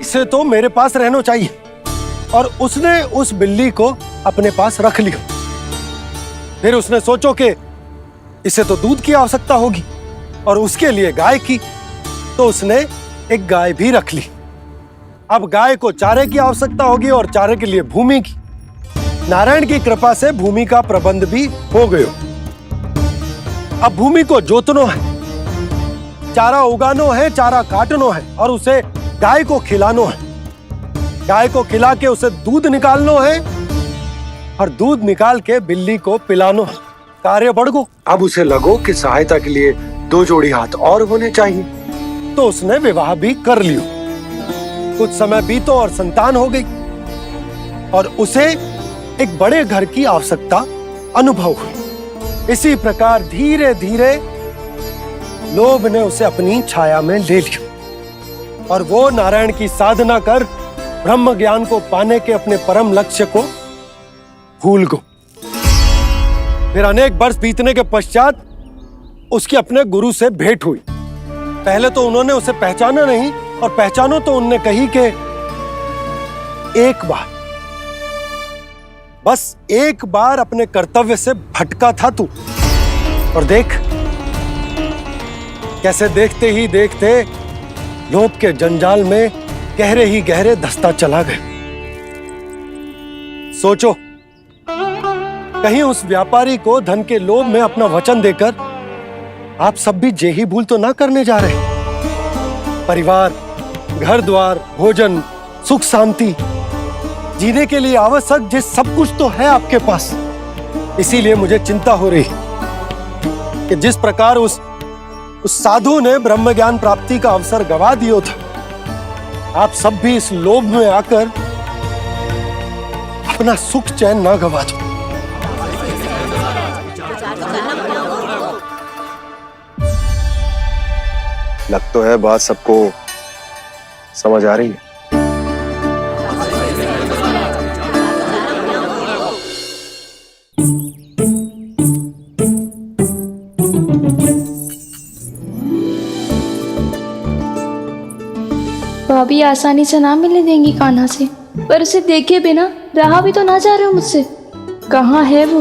इसे तो मेरे पास रहना चाहिए, और उसने उस बिल्ली को अपने पास रख लिया। फिर उसने सोचो कि इसे तो दूध की आवश्यकता होगी और उसके लिए गाय की, तो उसने एक गाय भी रख ली। अब गाय को चारे की आवश्यकता होगी और चारे के लिए भूमि की। नारायण की कृपा से भूमि का प्रबंध भी हो गया। अब भूमि को जोतनो है, चारा उगानो है, चारा काटनो है और उसे गाय को खिलानो है। गाय को खिला के उसे दूध निकालनो है और दूध निकाल के बिल्ली को पिलानो है। कार्य बढ़ गो। अब उसे लगो कि सहायता के लिए 2 जोड़ी हाथ और होने चाहिए, तो उसने विवाह भी कर लियो। कुछ समय बीतो और संतान हो गई और उसे एक बड़े घर की आवश्यकता अनुभव हुई। इसी प्रकार धीरे धीरे लोभ ने उसे अपनी छाया में ले लिया और वो नारायण की साधना कर ब्रह्म ज्ञान को पाने के अपने परम लक्ष्य को भूल गो। फिर अनेक वर्ष बीतने के पश्चात उसकी अपने गुरु से भेंट हुई। पहले तो उन्होंने उसे पहचाना नहीं, और पहचानो तो उनने कही कि एक बार, बस एक बार अपने कर्तव्य से भटका था तू, और देख कैसे देखते ही देखते लोभ के जंजाल में गहरे ही गहरे धंसता चला गया। सोचो, कहीं उस व्यापारी को धन के लोभ में अपना वचन देकर आप सब भी जे ही भूल तो ना करने जा रहे। परिवार, घर द्वार, भोजन, सुख शांति, जीने के लिए आवश्यक जिस सब कुछ तो है आपके पास। इसीलिए मुझे चिंता हो रही कि जिस प्रकार उस साधु ने ब्रह्म ज्ञान प्राप्ति का अवसर गवा दिया था, आप सब भी इस लोभ में आकर अपना सुख चैन ना गवा दो। लग तो है बात सबको समझ आ रही है। भाभी आसानी से ना मिलने देंगी कान्हा से, पर उसे देखे बिना रहा भी तो ना जा रहे हो मुझसे। कहाँ है वो?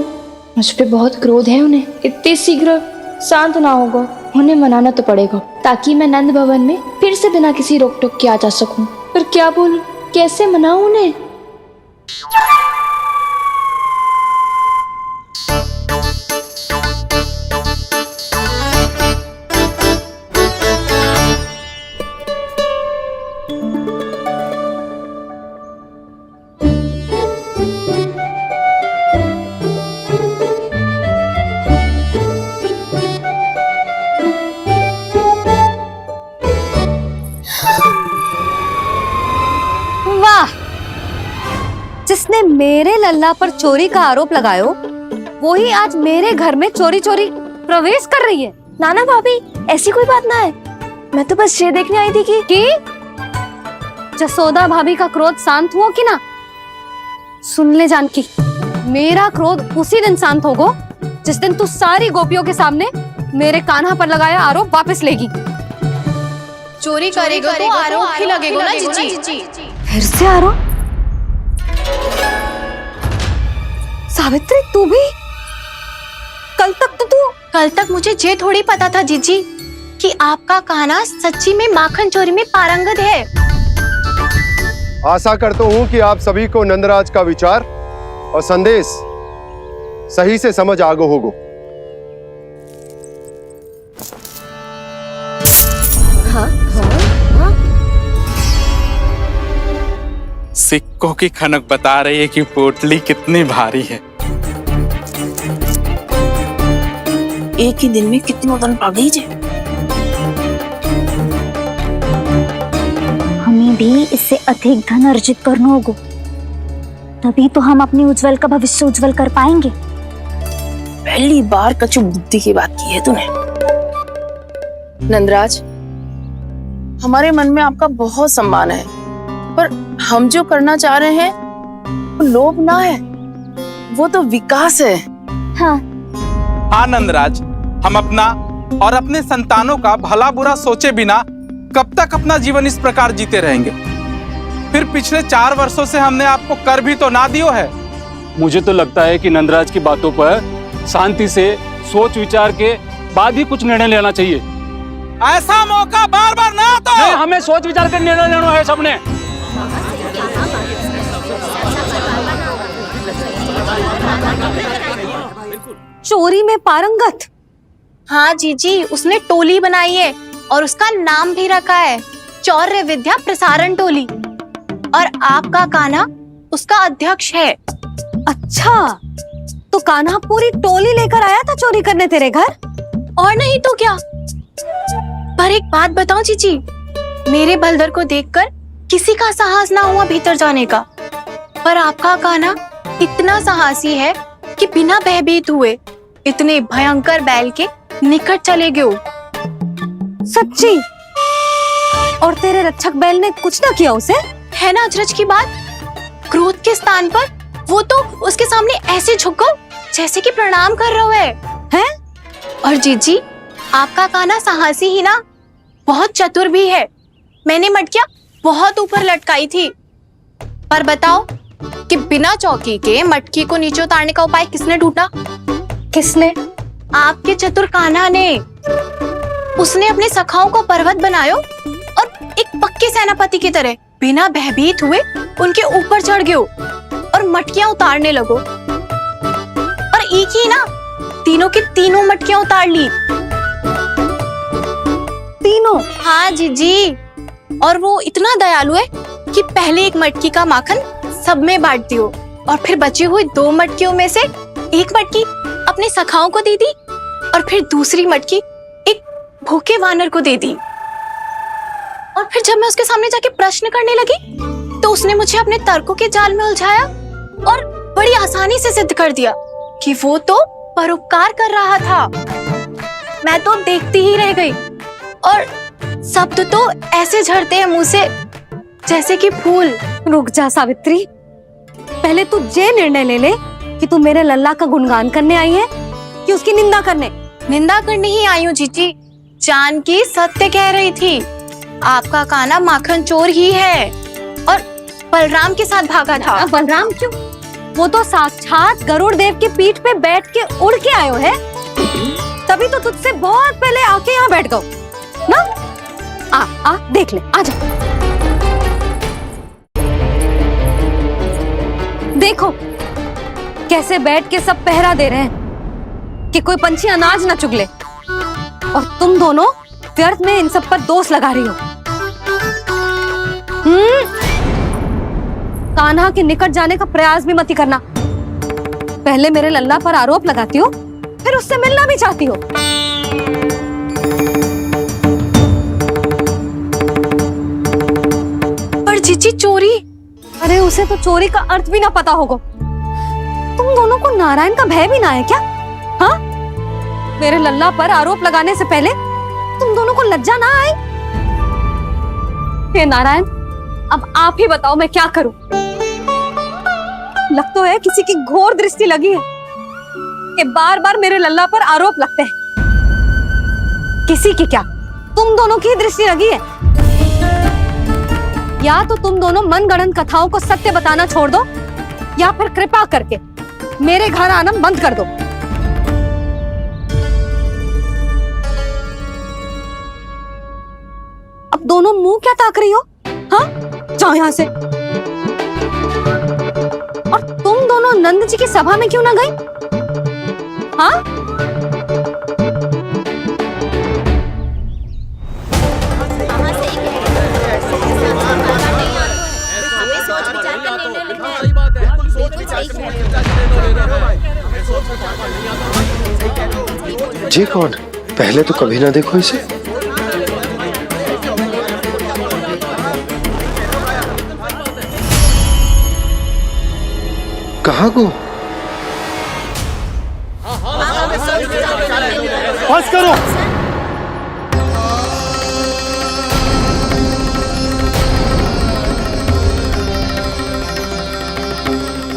मुझ पे बहुत क्रोध है उन्हें। इतने शीघ्र शांत ना होगा, उन्हें मनाना तो पड़ेगा, ताकि मैं नंद भवन में फिर से बिना किसी रोक टोक के आ जा सकूं। पर क्या बोलूं, कैसे मनाऊं उन्हें? जिसने मेरे लल्ला पर चोरी का आरोप लगायो, वो ही आज मेरे घर में चोरी चोरी प्रवेश कर रही है। नाना भाभी, ऐसी कोई बात ना है, मैं तो बस ये देखने आई थी कि जसोदा भाभी का क्रोध शांत हुआ कि ना? सुन ले जानकी, मेरा क्रोध उसी दिन शांत होगा जिस दिन तू सारी गोपियों के सामने मेरे कान्हा पर लगाया आरोप वापस लेगी। चोरी करेगा तो आरोप ही लगेगा ना जीजी। फिर से आरोप? सावित्री, तू भी? कल तक मुझे ये थोड़ी पता था जीजी कि आपका कान्हा सच्ची में माखन चोरी में पारंगत है। आशा करता हूं कि आप सभी को नंदराज का विचार और संदेश सही से समझ आगो होगो। हाँ, हाँ, हाँ। सिक्कों की खनक बता रही है कि पोटली कितनी भारी है। एक ही दिन में कितनों धन पा गई जे। हमें भी इससे अधिक धन अर्जित करना होगा, तभी तो हम अपनी उज्जवल का भविष्य उज्जवल कर पाएंगे। पहली बार कछु बुद्धि की बात की है तूने। नंदराज, हमारे मन में आपका बहुत सम्मान है, पर हम जो करना चाह रहे हैं वो लोभ ना है, वो तो विकास है। हाँ नंदराज, हम अपना और अपने संतानों का भला बुरा सोचे बिना कब तक अपना जीवन इस प्रकार जीते रहेंगे? फिर पिछले 4 वर्षों से हमने आपको कर भी तो ना दियो है। मुझे तो लगता है कि नंदराज की बातों पर शांति से सोच विचार के बाद ही कुछ निर्णय लेना चाहिए। ऐसा मौका बार बार ना तो नहीं, हमें सोच विचार कर निर्णय लेना है सबने। चोरी में पारंगत? हाँ जीजी, उसने टोली बनाई है और उसका नाम भी रखा है चौर्य विद्या प्रसारण टोली, और आपका कान्हा उसका अध्यक्ष है। अच्छा, तो कान्हा पूरी टोली लेकर आया था चोरी करने तेरे घर? और नहीं तो क्या। पर एक बात बताऊं जीजी, मेरे बलदर को देखकर किसी का साहस ना हुआ भीतर जाने का, पर आपका कान्हा इतना साहसी है कि बिना भयभीत हुए इतने भयंकर बैल के निकट चले गए। सच्ची? और तेरे रक्षक बैल ने कुछ ना किया उसे? है ना अचरज की बात। क्रोध के स्थान पर वो तो उसके सामने ऐसे झुको जैसे कि प्रणाम कर रहा है? और जीजी, आपका कान्हा साहसी ही ना, बहुत चतुर भी है। मैंने मटकियां बहुत ऊपर लटकाई थी, पर बताओ कि बिना चौकी के मटकी को नीचे उतारने का उपाय किसने ढूंढा? किसने? आपके चतुर कान्हा ने। उसने अपने सखाओं को पर्वत बनायो और एक पक्के सेनापति की तरह बिना भयभीत हुए उनके ऊपर चढ़ गयो और मटकियां उतारने लगो, और एक ही ना, तीनों की तीनों मटकियां उतार ली। तीनों? हाँ जीजी, और वो इतना दयालु है कि पहले एक मटकी का माखन सब में बांट दियो, और फिर बची हुई 2 मटकियों में से एक मटकी अपने सखाओं को दे दी, और फिर दूसरी मटकी एक भूखे वानर को दे दी। और फिर जब मैं उसके सामने जाके प्रश्न करने लगी तो उसने मुझे अपने तर्कों के जाल में उलझाया और बड़ी आसानी से सिद्ध कर दिया कि वो तो परोपकार कर रहा था। मैं तो देखती ही रह गई, और शब्द तो ऐसे झड़ते हैं मुंह से जैसे कि फूल। रुक जा सावित्री, पहले तू ये निर्णय ले ले कि तू मेरे लल्ला का गुणगान करने आई है कि उसकी निंदा करने? निंदा करने ही आई हूँ जीजी। जानकी सत्य कह रही थी, आपका कान्हा माखन चोर ही है और बलराम के साथ भागा था। बलराम क्यों? वो तो साक्षात गरुड़ देव की पीठ पे बैठ के उड़ के आयो है, तभी तो तुझसे बहुत पहले आके यहाँ बैठ गओ ना। आ देख ले, आजा। देखो कैसे बैठ के सब पहरा दे रहे हैं कि कोई पंछी अनाज ना चुगले, और तुम दोनों व्यर्थ में इन सब पर दोष लगा रही हो। कान्हा के निकट जाने का प्रयास भी मत ही करना। पहले मेरे लल्ला पर आरोप लगाती हो, फिर उससे मिलना भी चाहती हो। पर जीजी, चोरी? अरे उसे तो चोरी का अर्थ भी ना पता होगा। तुम दोनों को नारायण का भय भी ना है क्या? हाँ, मेरे लल्ला पर आरोप लगाने से पहले तुम दोनों को लज्जा ना आई? हे नारायण, अब आप ही बताओ मैं क्या करूं? लग तो है किसी की घोर दृष्टि लगी है कि बार बार मेरे लल्ला पर आरोप लगते हैं। किसी की क्या, तुम दोनों की दृष्टि लगी है। या तो तुम दोनों मनगढ़ंत कथाओं को सत्य बताना छोड़ दो, या फिर कृपा करके मेरे घर आना बंद कर दो। अब दोनों मुंह क्या ताक रही हो? हाँ, जाओ यहां से। और तुम दोनों नंद जी की सभा में क्यों ना गई? हाँ, सोच विचार ये कौन? पहले तो कभी ना देखो इसे। कहाँ को? बस करो।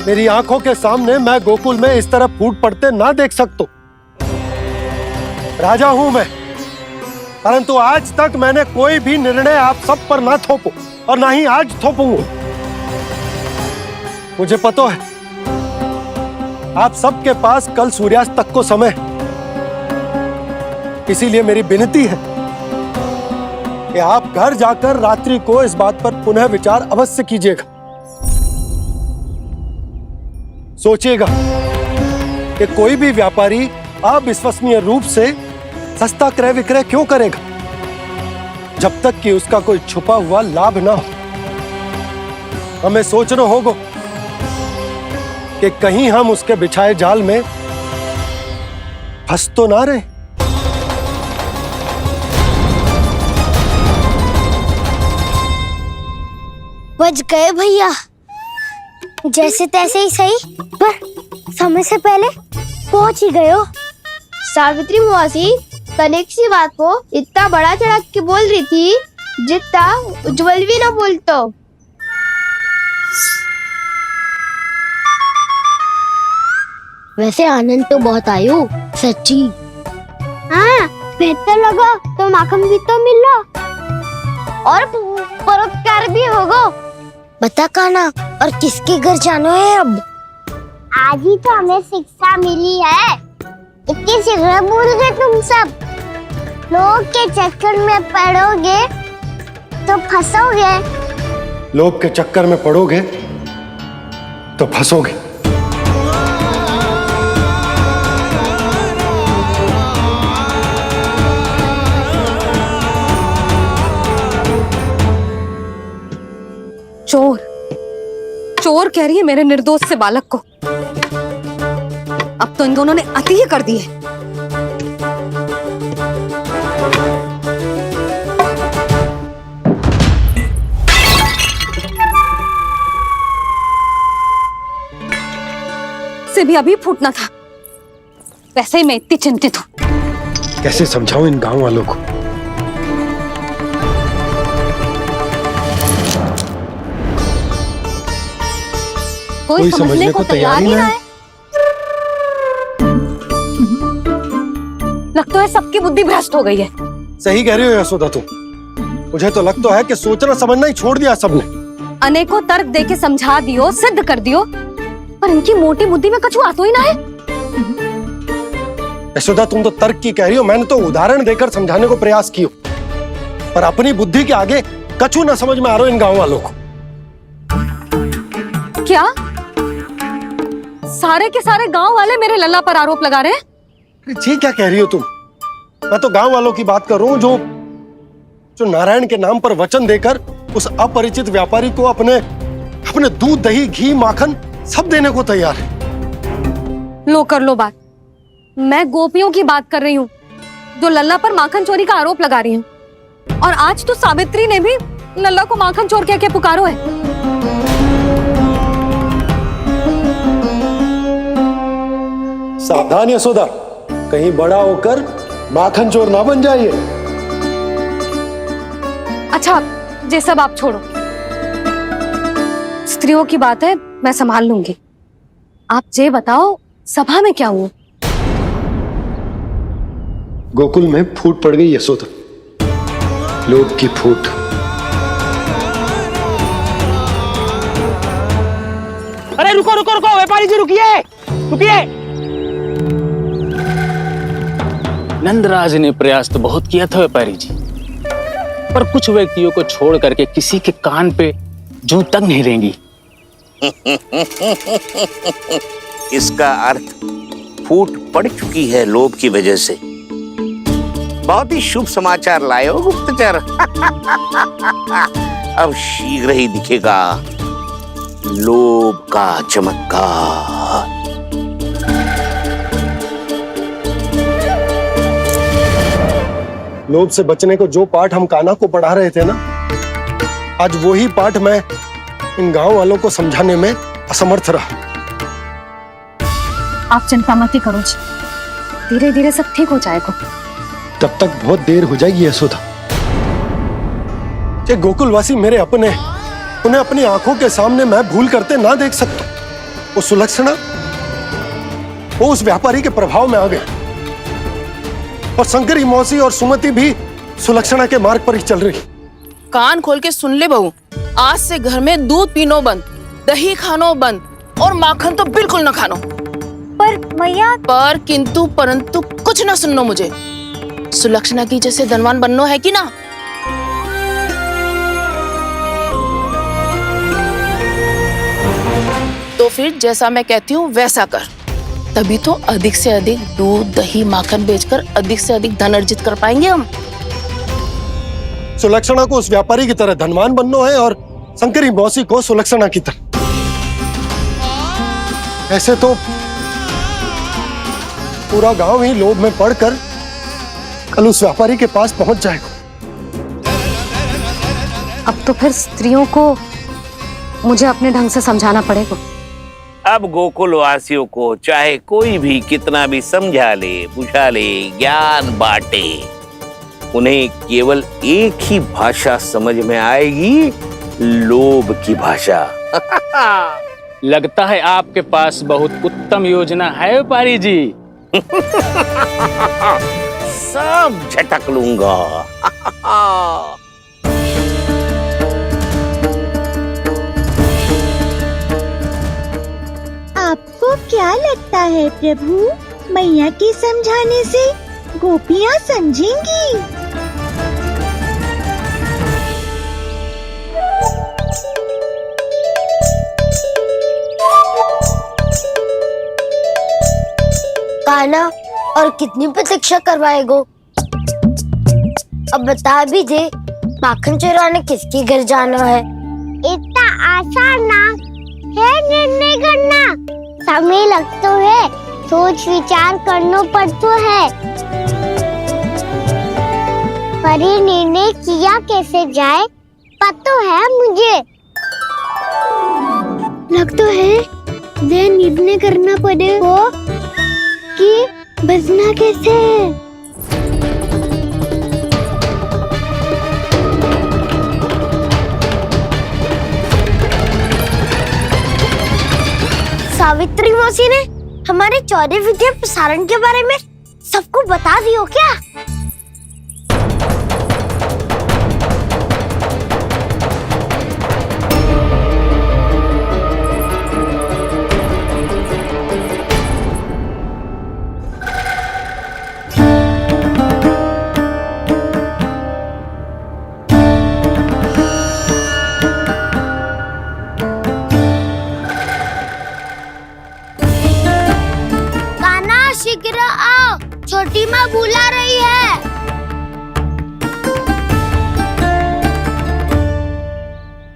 मेरी आंखों के सामने मैं गोकुल में इस तरह फूट पड़ते ना देख सकता। राजा हूं मैं, परंतु आज तक मैंने कोई भी निर्णय आप सब पर ना थोपो और ना ही आज थोपूंगा। मुझे पता है आप सबके पास कल सूर्यास्त तक को समय, इसीलिए मेरी विनती है कि आप घर जाकर रात्रि को इस बात पर पुनः विचार अवश्य कीजिएगा। सोचिएगा कि कोई भी व्यापारी अविश्वसनीय रूप से सस्ता क्रय विक्रय क्यों करेगा जब तक कि उसका कोई छुपा हुआ लाभ ना हो। हमें सोचना होगा कि कहीं हम उसके बिछाए जाल में फंस तो ना रहे। बच गए भैया, जैसे तैसे ही सही, पर समय से पहले पहुंच ही गए हो। सावित्री मौसी कनेक सी बात को इतना बड़ा चढ़ा के बोल रही थी जितना उज्जवल भी ना बोलतो। वैसे आनंद तो बहुत आयो, सच्ची। हाँ, बेहतर लगा तो माखन भी तो मिल रहा और परोपकार भी होगा। बता काना, और किसके घर जाना है अब? आज ही तो हमें शिक्षा मिली है, इतनी शीघ्र भूल गए तुम सब। लोग के चक्कर में पड़ोगे तो फंसोगे। लोग के चक्कर में पड़ोगे तो फंसोगे। चोर चोर कह रही है मेरे निर्दोष से बालक को। अब तो इन दोनों ने अति ही कर दी है। से भी अभी फूटना था। वैसे ही मैं इतनी चिंतित हूं। कैसे समझाऊं इन गांव वालों को? कोई समझने को तैयार ही ना है। लगता है सबकी बुद्धि भ्रष्ट हो गई है। सही कह रही हो यशोदा तुम। मुझे तो लगता है कि सोचना समझना ही छोड़ दिया सबने। अनेकों तर्क देके समझा दियो, सिद्ध कर दियो, पर इनकी मोटी बुद्धि में कछु आतो ही ना है। यशोदा तुम तो तर्क की कह रही हो, मैंने तो उदाहरण देकर समझाने को प्रयास किया, पर अपनी बुद्धि के आगे कछु ना समझ में आ रहा इन गांव वालों को। क्या सारे के सारे गांव वाले मेरे लल्ला पर आरोप लगा रहे हैं? जी क्या कह रही हो तुम? मैं तो गांव वालों की बात कर रहा हूं जो नारायण के नाम पर वचन देकर उस अपरिचित व्यापारी को अपने दूध दही घी माखन सब देने को तैयार है। लो कर लो बात। मैं गोपियों की बात कर रही हूँ जो लल्ला पर माखन चोरी का आरोप लगा रही हैं। और आज तो सावित्री ने भी लल्ला को माखन चोर कह के पुकारो है। सावधान यशोदा, कहीं बड़ा होकर माखन चोर ना बन जाइए। अच्छा, ये सब आप छोड़ो। स्त्रियों की बात है, मैं संभाल लूंगी। आप ये बताओ सभा में क्या हुआ? गोकुल में फूट पड़ गई यशोदा, लोभ की फूट। अरे रुको रुको रुको, व्यापारी जी रुकिए रुकिए। नंदराज ने प्रयास तो बहुत किया था व्यापारी जी, पर कुछ व्यक्तियों को छोड़ करके किसी के कान पे जूं तक नहीं रेंगी। इसका अर्थ फूट पड़ चुकी है लोभ की वजह से। बहुत ही शुभ समाचार लाए हो गुप्तचर। अब शीघ्र ही दिखेगा लोभ का चमत्कार। लोभ से बचने को जो पाठ हम कान्हा को पढ़ा रहे थे ना, आज वही पाठ मैं इन गांव वालों को समझाने में असमर्थ रहा। आप चिंता मत करो जी, धीरे धीरे सब ठीक हो जाएगा। तब तक बहुत देर हो जाएगी यशोदा। ये गोकुलवासी मेरे अपने, उन्हें अपनी आंखों के सामने मैं भूल करते ना देख सकता। वो सुलक्षणा, वो उस व्यापारी के प्रभाव में आ गए, और शंकरी मौसी और सुमति भी सुलक्षणा के मार्ग पर ही चल रही। कान खोल के सुन ले बहू, आज से घर में दूध पीनो बंद, दही खानो बंद, और माखन तो बिल्कुल न खानो। पर मैया, पर किंतु परंतु कुछ ना सुननो मुझे। सुलक्षणा की जैसे धनवान बननो है कि ना? तो फिर जैसा मैं कहती हूँ वैसा कर, तभी तो अधिक से अधिक दूध दही माखन बेचकर अधिक से अधिक धन अर्जित कर पाएंगे हम। सुलक्षणा को उस व्यापारी की तरह धनवान बनना है और शंकरी मौसी को सुलक्षणा की तरह। ऐसे तो पूरा गांव ही लोभ में पड़कर कल उस व्यापारी के पास पहुंच जाएगा। अब तो फिर स्त्रियों को मुझे अपने ढंग से समझाना पड़ेगा। अब गोकुल वासियों को चाहे कोई भी कितना भी समझा ले, बुझा ले, ज्ञान बांटे, उन्हें केवल एक ही भाषा समझ में आएगी, लोभ की भाषा। लगता है आपके पास बहुत उत्तम योजना है व्यापारी जी। सब झटक लूंगा। आपको क्या लगता है प्रभु, मैया के समझाने से गोपियाँ समझेंगी? कान्हा, और कितनी प्रतीक्षा करवाएगो? अब बता भी दे, माखन चुराने किसके घर जाना है? इतना आसान ना है निर्णय करना, समय लगता है, सोच विचार करना पड़ता है। पर ये निर्णय किया कैसे जाए पता है मुझे। लगता है वे निर्णय करना पड़ेगा कि बचना कैसे है। सावित्री मौसी ने हमारे चौरे विद्या प्रसारण के बारे में सबको बता दियो क्या? शीघ्र आओ, छोटी माँ बुला रही है।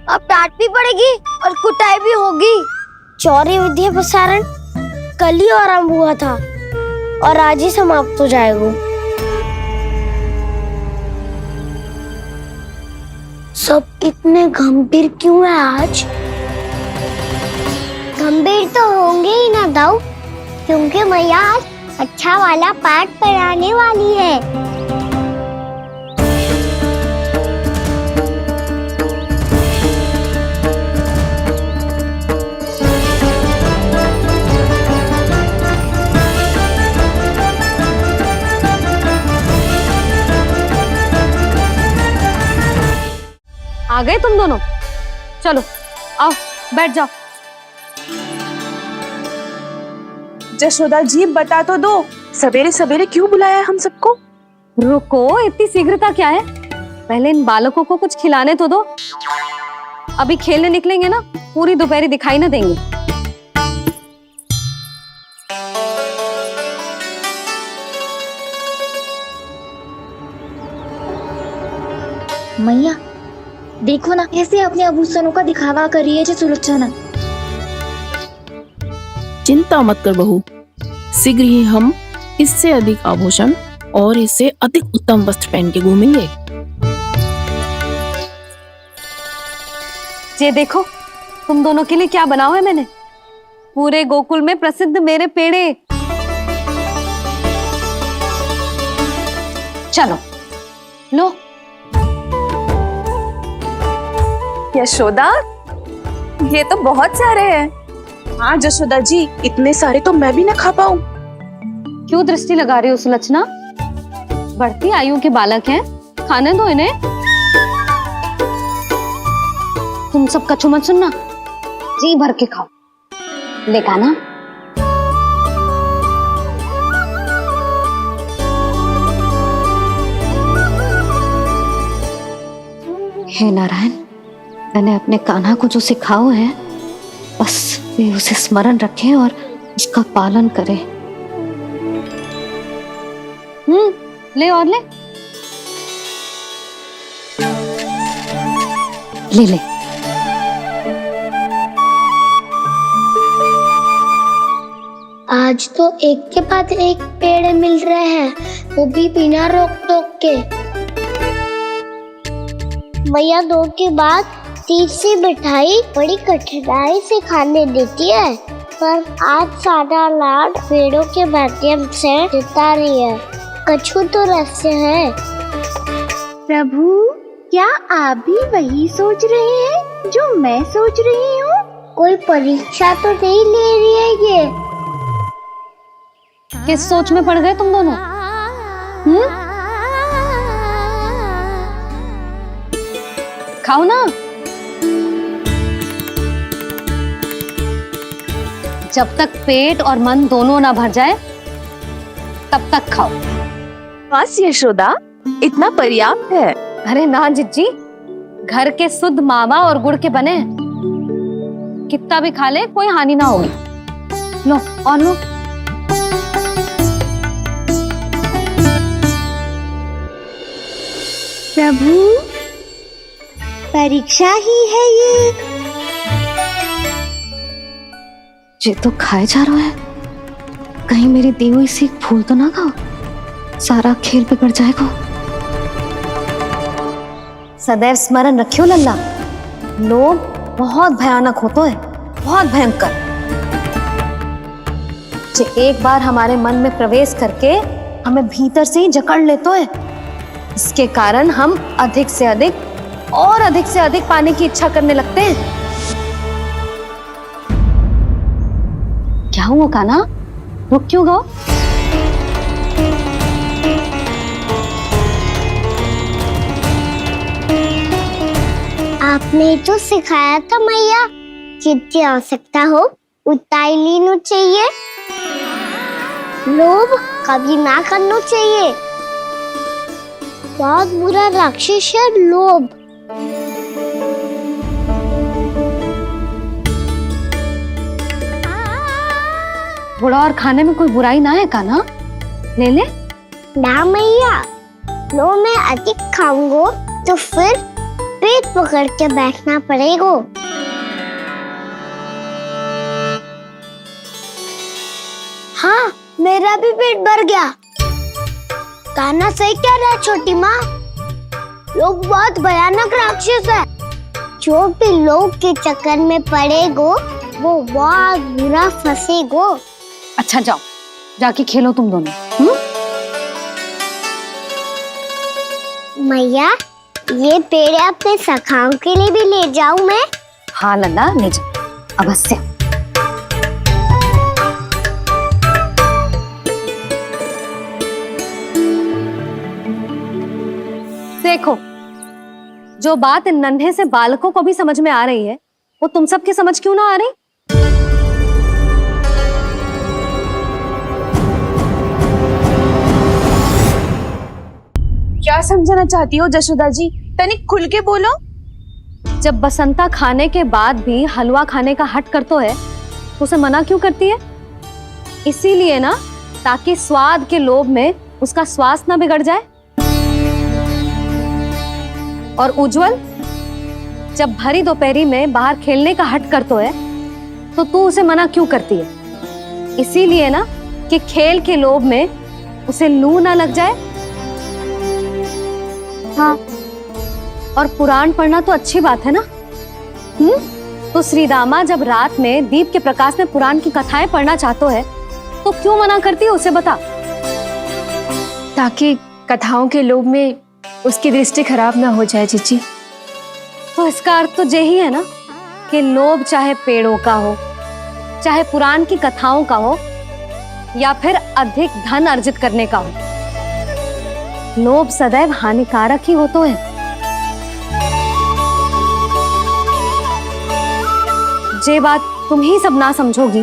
अब डांट भी पड़ेगी और कुटाई भी होगी। चौरे विद्या प्रसारण कल ही आरंभ हुआ था और आज ही समाप्त हो जाएगा। सब इतने गंभीर क्यों है आज? गंभीर तो होंगे ही ना दाऊ, क्योंकि मैया आज अच्छा वाला पाठ पढ़ाने वाली है। आ गए तुम दोनों? चलो आओ बैठ जाओ। जशोदा जी बता तो दो, सवेरे सवेरे क्यों बुलाया है हम सबको? रुको, इतनी शीघ्रता क्या है? पहले इन बालकों को कुछ खिलाने तो दो। अभी खेलने निकलेंगे ना, पूरी दोपहरी दिखाई ना देंगे। मैया देखो ना, कैसे अपने आभूषणों का दिखावा कर रही है जो सुलक्षणा। चिंता मत कर बहू, शीघ्र ही हम इससे अधिक आभूषण और इससे अधिक उत्तम वस्त्र पहन के घूमेंगे। ये देखो तुम दोनों के लिए क्या बनाओ है मैंने। पूरे गोकुल में प्रसिद्ध मेरे पेड़े। चलो लो। यशोदा, ये तो बहुत सारे हैं। हाँ यशोदा जी, इतने सारे तो मैं भी ना खा पाऊं। क्यों दृष्टि लगा रही हो सुलक्षणा? बढ़ती आयु के बालक हैं, खाने दो इन्हें। तुम सब कछु मत सुनना, जी भर के खाओ। देखा ना? हे नारायण, मैंने अपने कान्हा को जो सिखाओ है बस वे उसे स्मरण रखें और उसका पालन करें। ले और ले ले ले। आज तो एक के बाद एक पेड़ मिल रहे हैं, वो भी बिना रोक टोक के। मैया 2 के बाद तीसरी मिठाई बड़ी कठिनाई से खाने देती है, पर आज सादा लाड पेड़ों के माध्यम से जिता रही है। कछु तो रहस्य है। प्रभु, क्या आप भी वही सोच रहे हैं जो मैं सोच रही हूँ? कोई परीक्षा तो नहीं ले रही है ये? किस सोच में पड़ गए तुम दोनों? खाओ ना। जब तक पेट और मन दोनों ना भर जाए तब तक खाओ। बस यशोदा, इतना पर्याप्त है। अरे ना जिज्जी, घर के शुद्ध मावा और गुड़ के बने, कितना भी खा ले कोई हानि ना होगी। लो और लो। प्रभु, परीक्षा ही है ये तो खाए जा रहा है। कहीं मेरी दी हुई सीख फूल तो ना खाओ, सारा खेल बिगड़ जाएगा। सदैव स्मरण रखियो लल्ला, लोभ बहुत भयानक होता है, बहुत भयंकर। जो एक बार हमारे मन में प्रवेश करके हमें भीतर से ही जकड़ लेता है, इसके कारण हम अधिक से अधिक और अधिक से अधिक पाने की इच्छा करने लगते हैं। क्या हुआ कान्हा, रुक क्यों गए? आपने तो सिखाया था मैया, जितनी आवश्यकता हो उतना ही लेना चाहिए, लोभ कभी ना करना चाहिए। बहुत बुरा राक्षस है लोभ। बुरा और खाने में कोई बुराई ना है कान्हा, ले ले। ना मैया, लो मैं अधिक खाऊंगा तो फिर पेट पकड़ के बैठना पड़ेगा। हाँ, मेरा भी पेट भर गया। कान्हा सही कह रहा है छोटी माँ, लोग बहुत भयानक राक्षस है। जो भी लोग के चक्कर में पड़ेगो वो बहुत बुरा फंसेगो। अच्छा जाओ, जाके खेलो तुम दोनों। मैया, ये पेड़ अपने सखाओं के लिए भी ले जाऊं मैं? हाँ लल्ला, ले जाओ अवश्य। देखो, जो बात इन नन्हे से बालकों को भी समझ में आ रही है, वो तुम सबकी समझ क्यों ना आ रही? क्या समझाना चाहती हो यशोदा जी? तनिक खुल के बोलो। जब बसंता खाने के बाद भी हलवा खाने का हट करतो है तो उसे मना क्यों करती है? इसीलिए ना, ताकि स्वाद के लोभ में उसका स्वास्थ्य ना बिगड़ जाए। और उज्जवल, जब भरी दोपहरी में बाहर खेलने का हट करतो है तो तू उसे मना क्यों करती है? इसीलिए ना कि खेल के लोभ में उसे लू ना लग जाए। हाँ, और पुराण पढ़ना तो अच्छी बात है ना। तो श्रीदामा जब रात में दीप के प्रकाश में पुराण की कथाएं पढ़ना चाहते है तो क्यों मना करती है, उसे बता। ताकि कथाओं के लोभ में उसकी दृष्टि खराब ना हो जाए जीजी। तो इसका अर्थ तो यही है ना कि लोभ चाहे पेड़ों का हो, चाहे पुराण की कथाओं का हो, या फिर अधिक धन अर्जित करने का हो, लोभ सदैव हानिकारक ही होता है। जे बात तुम ही सब ना समझोगी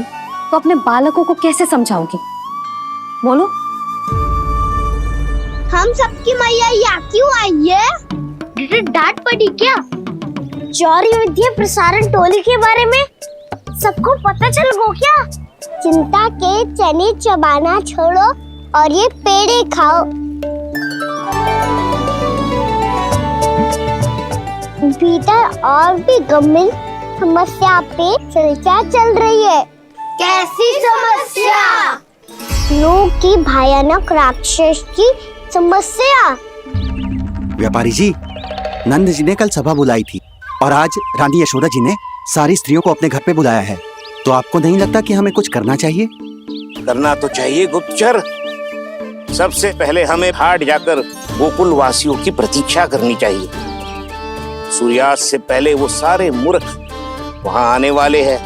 तो अपने बालकों को कैसे समझाओगी? बोलो। हम सबकी मैया यहाँ क्यों आई है? डांट पड़ी क्या? चौरी विद्या प्रसारण टोली के बारे में सबको पता चल गो क्या? चिंता के चने चबाना छोड़ो और ये पेड़े खाओ। भीतर और भी गंभीर समस्या पे चर्चा चल रही है। कैसी समस्या? लोग की भयानक राक्षस की समस्या। व्यापारी जी, नंद जी ने कल सभा बुलाई थी और आज रानी यशोदा जी ने सारी स्त्रियों को अपने घर पे बुलाया है। तो आपको नहीं लगता कि हमें कुछ करना चाहिए? करना तो चाहिए गुप्तचर। सबसे पहले हमें हाट जाकर गोकुल वासियों की प्रतीक्षा करनी चाहिए। सूर्यास्त से पहले वो सारे मूर्ख वहां आने वाले हैं,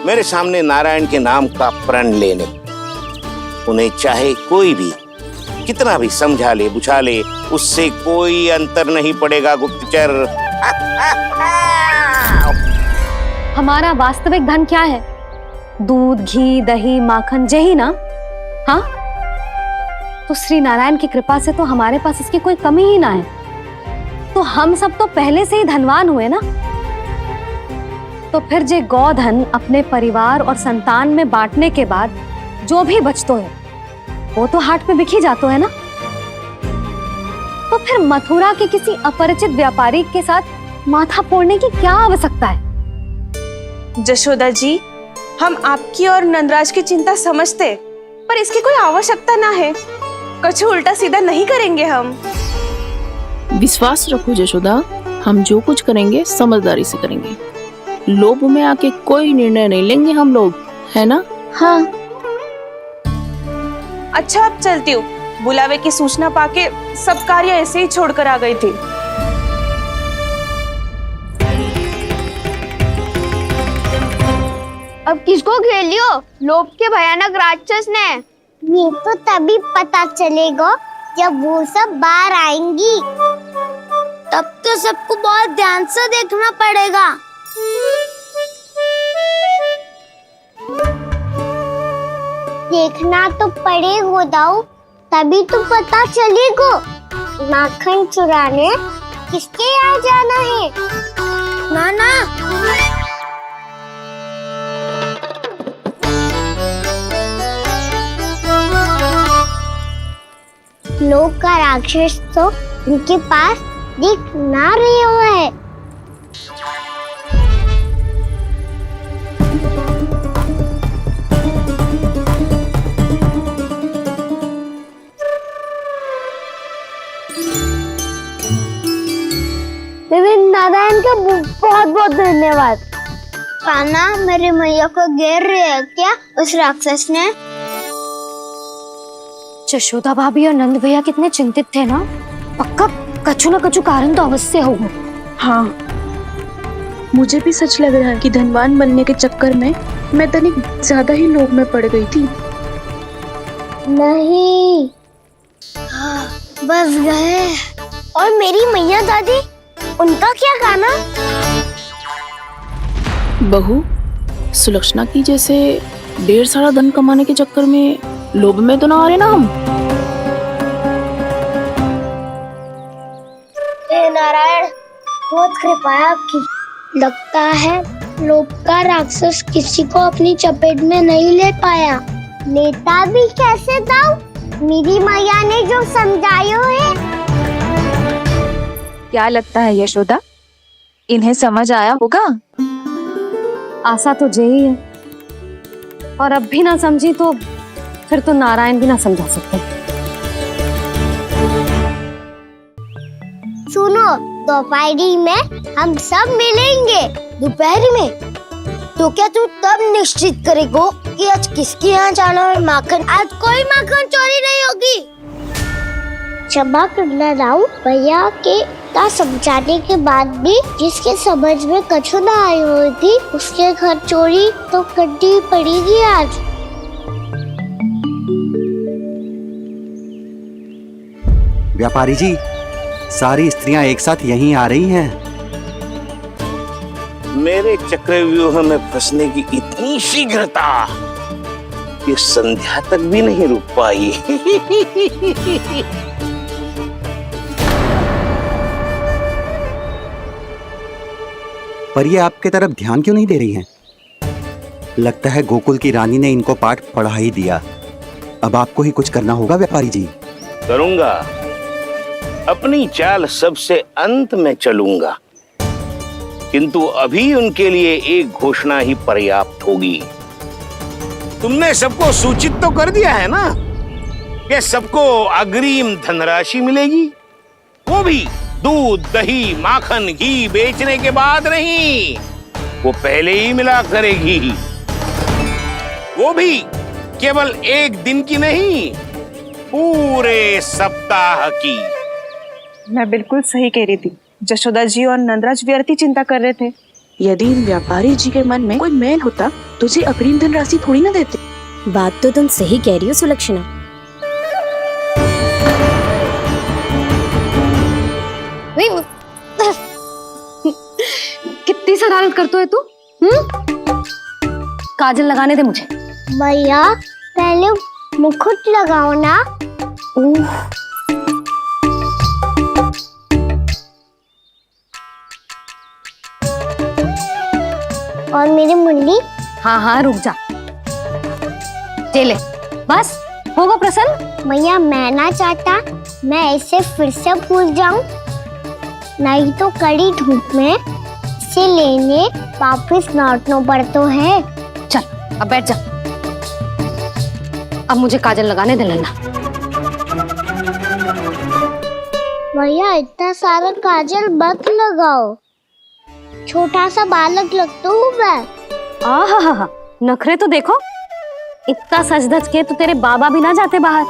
मेरे सामने नारायण के नाम का प्रण लेने। उन्हें चाहे कोई भी कितना भी समझा ले बुझा ले, उससे कोई अंतर नहीं पड़ेगा गुप्तचर। हमारा वास्तविक धन क्या है? दूध, घी, दही, माखन, यही ना? हाँ, तो श्री नारायण की कृपा से तो हमारे पास इसकी कोई कमी ही ना है। तो हम सब तो पहले से ही धनवान हुए ना। तो फिर जे गोधन अपने परिवार और संतान में बांटने के बाद जो भी बचतो है वो तो हाट में बिखी जातो है ना। तो फिर मथुरा के किसी अपरिचित व्यापारी के साथ माथा फोड़ने की क्या आवश्यकता है? जशोदा जी, हम आपकी और नंदराज की चिंता समझते, पर इसकी कोई आवश्यकता ना है। कुछ उल्टा सीधा नहीं करेंगे हम। विश्वास रखो जशोदा, हम जो कुछ करेंगे समझदारी से करेंगे। लोभ में आके कोई निर्णय नहीं लेंगे हम लोग, है ना? हाँ। अच्छा, अब चलती हूँ। बुलावे की सूचना पाके सब कार्य ऐसे ही छोड़कर आ गई थी। अब किसको घेर लियो? लोभ के भयानक राक्षस ने। ये तो तभी पता चलेगा जब वो सब बाहर आएंगी। तब तो सबको बहुत ध्यान से देखना पड़ेगा। देखना तो पड़ेगा दाऊ, तभी तो पता चलेगा माखन चुराने किसके यहाँ जाना है। नाना, लोग का राक्षस तो उनके पास दिख ना रहे हुआ है। नारायण का बहुत बहुत धन्यवाद। कान्हा, मेरे मैया को घेर रहे है क्या उस राक्षस ने? यशोदा भाभी और नंद भैया कितने चिंतित थे ना। पक्का कछु ना कछु कारण तो अवश्य होगा। हाँ, मुझे भी सच लग रहा है कि धनवान बनने के चक्कर में मैं तनिक ज्यादा ही लोभ में पड़ गई थी। नहीं, बस गए। और मेरी मैया दादी, उनका क्या गाना? बहू, सुलक्षणा की जैसे ढेर सारा धन कमाने के चक्कर में लोभ में तो ना आ रहे ना हम। हे नारायण, बहुत कृपा है आपकी। लगता है लोभ का राक्षस किसी को अपनी चपेट में नहीं ले पाया। लेता भी कैसे दाऊ? मेरी मैया ने जो समझायो है। क्या लगता है यशोदा, इन्हें समझ आया होगा? आशा तो यही है, और अब भी ना समझी तो फिर तो नारायण भी ना समझा सकते। दोपहरी में हम सब मिलेंगे। दोपहर में? तो क्या तू तब निश्चित करेगा कि आज किसके यहाँ जाना है माखन? आज कोई माखन चोरी नहीं होगी। क्षमा करना राव, भैया के का समझाने के बाद भी जिसके समझ में कछु ना आई होती उसके घर चोरी तो करनी पड़ेगी आज। व्यापारी जी, सारी स्त्रियां एक साथ यहीं आ रही हैं। मेरे चक्रव्यूह में फंसने की इतनी शीघ्रता कि संध्या तक भी नहीं रुक पाई। पर ये आपके तरफ ध्यान क्यों नहीं दे रही हैं? लगता है गोकुल की रानी ने इनको पाठ पढ़ा ही दिया। अब आपको ही कुछ करना होगा व्यापारी जी। करूंगा, अपनी चाल सबसे अंत में चलूंगा, किंतु अभी उनके लिए एक घोषणा ही पर्याप्त होगी। तुमने सबको सूचित तो कर दिया है ना कि सबको अग्रिम धनराशि मिलेगी, वो भी दूध, दही, माखन, घी बेचने के बाद नहीं, वो पहले ही मिला करेगी। वो भी केवल एक दिन की नहीं, पूरे सप्ताह की। मैं बिल्कुल सही कह रही थी। जशोदा जी और नंदराज व्यर्थ ही चिंता कर रहे थे। यदि इन व्यापारी जी के मन में कोई मैल होता तो जी अग्रिम धनराशि थोड़ी ना देते। बात तो तुम सही कह रही हो सुलक्षणा। कितनी शरारत करते हो तू? काजल लगाने दे मुझे। भैया पहले मुकुट लगाओ ना। और मेरी मुरली? हाँ हाँ रुक जा। चले बस होगा प्रसन्न। भैया मैं ना चाहता मैं ऐसे फिर से भूल जाऊं, नहीं तो कड़ी धूप में इसे लेने वापस लौटना पड़ता है। चल अब बैठ जा। अब मुझे काजल लगाने दे लेना। भैया इतना सारा काजल मत लगाओ, छोटा सा बालक लगता हूँ मैं। आहा, नखरे तो देखो। इतना सज धज के तो तेरे बाबा भी ना जाते बाहर,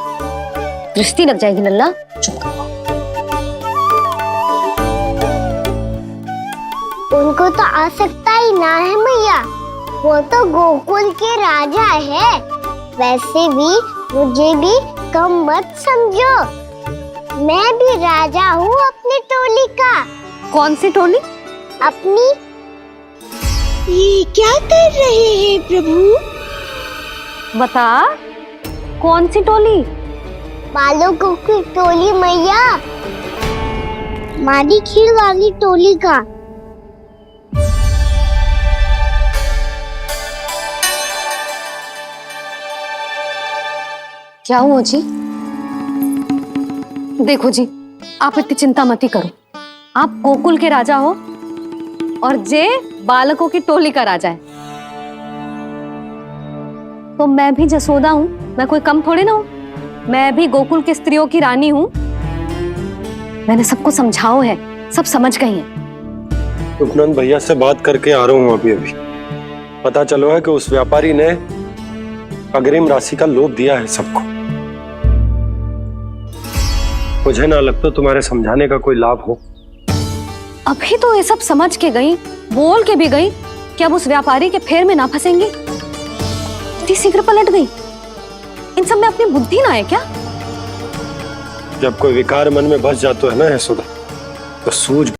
दृष्टि लग जाएगी लल्ला। उनको तो आ सकता ही ना है भैया, वो तो गोकुल के राजा है। वैसे भी मुझे भी कम मत समझो, मैं भी राजा हूँ अपनी टोली का। कौन सी टोली? अपनी। ये क्या कर रहे हैं प्रभु? बता, कौन सी टोली? बालकों की टोली मैया, मारी खीर वाली टोली का। क्या हुआ जी? देखो जी, आप इतनी चिंता मत करो। आप गोकुल के राजा हो और जे बालकों की टोली का राजा है, तो मैं भी जसोदा हूँ। मैं कोई कम थोड़ी ना हूँ, मैं भी गोकुल की स्त्रियों की रानी हूँ। मैंने सबको समझाओ है, सब समझ गई हैं। उपनंद भैया से बात करके आ रहा हूँ अभी। पता चलो है कि उस व्यापारी ने अग्रिम राशि का लोभ दिया है सबको। मुझे ना लगता तुम्हारे समझाने का कोई लाभ हो। अभी तो ये सब समझ के गई, बोल के भी गई कि अब उस व्यापारी के फेर में ना फंसेंगी। इतनी शीघ्र पलट गई। इन सब में अपनी बुद्धि ना है क्या? जब कोई विकार मन में बस जाता है ना यशोदा, तो सूझ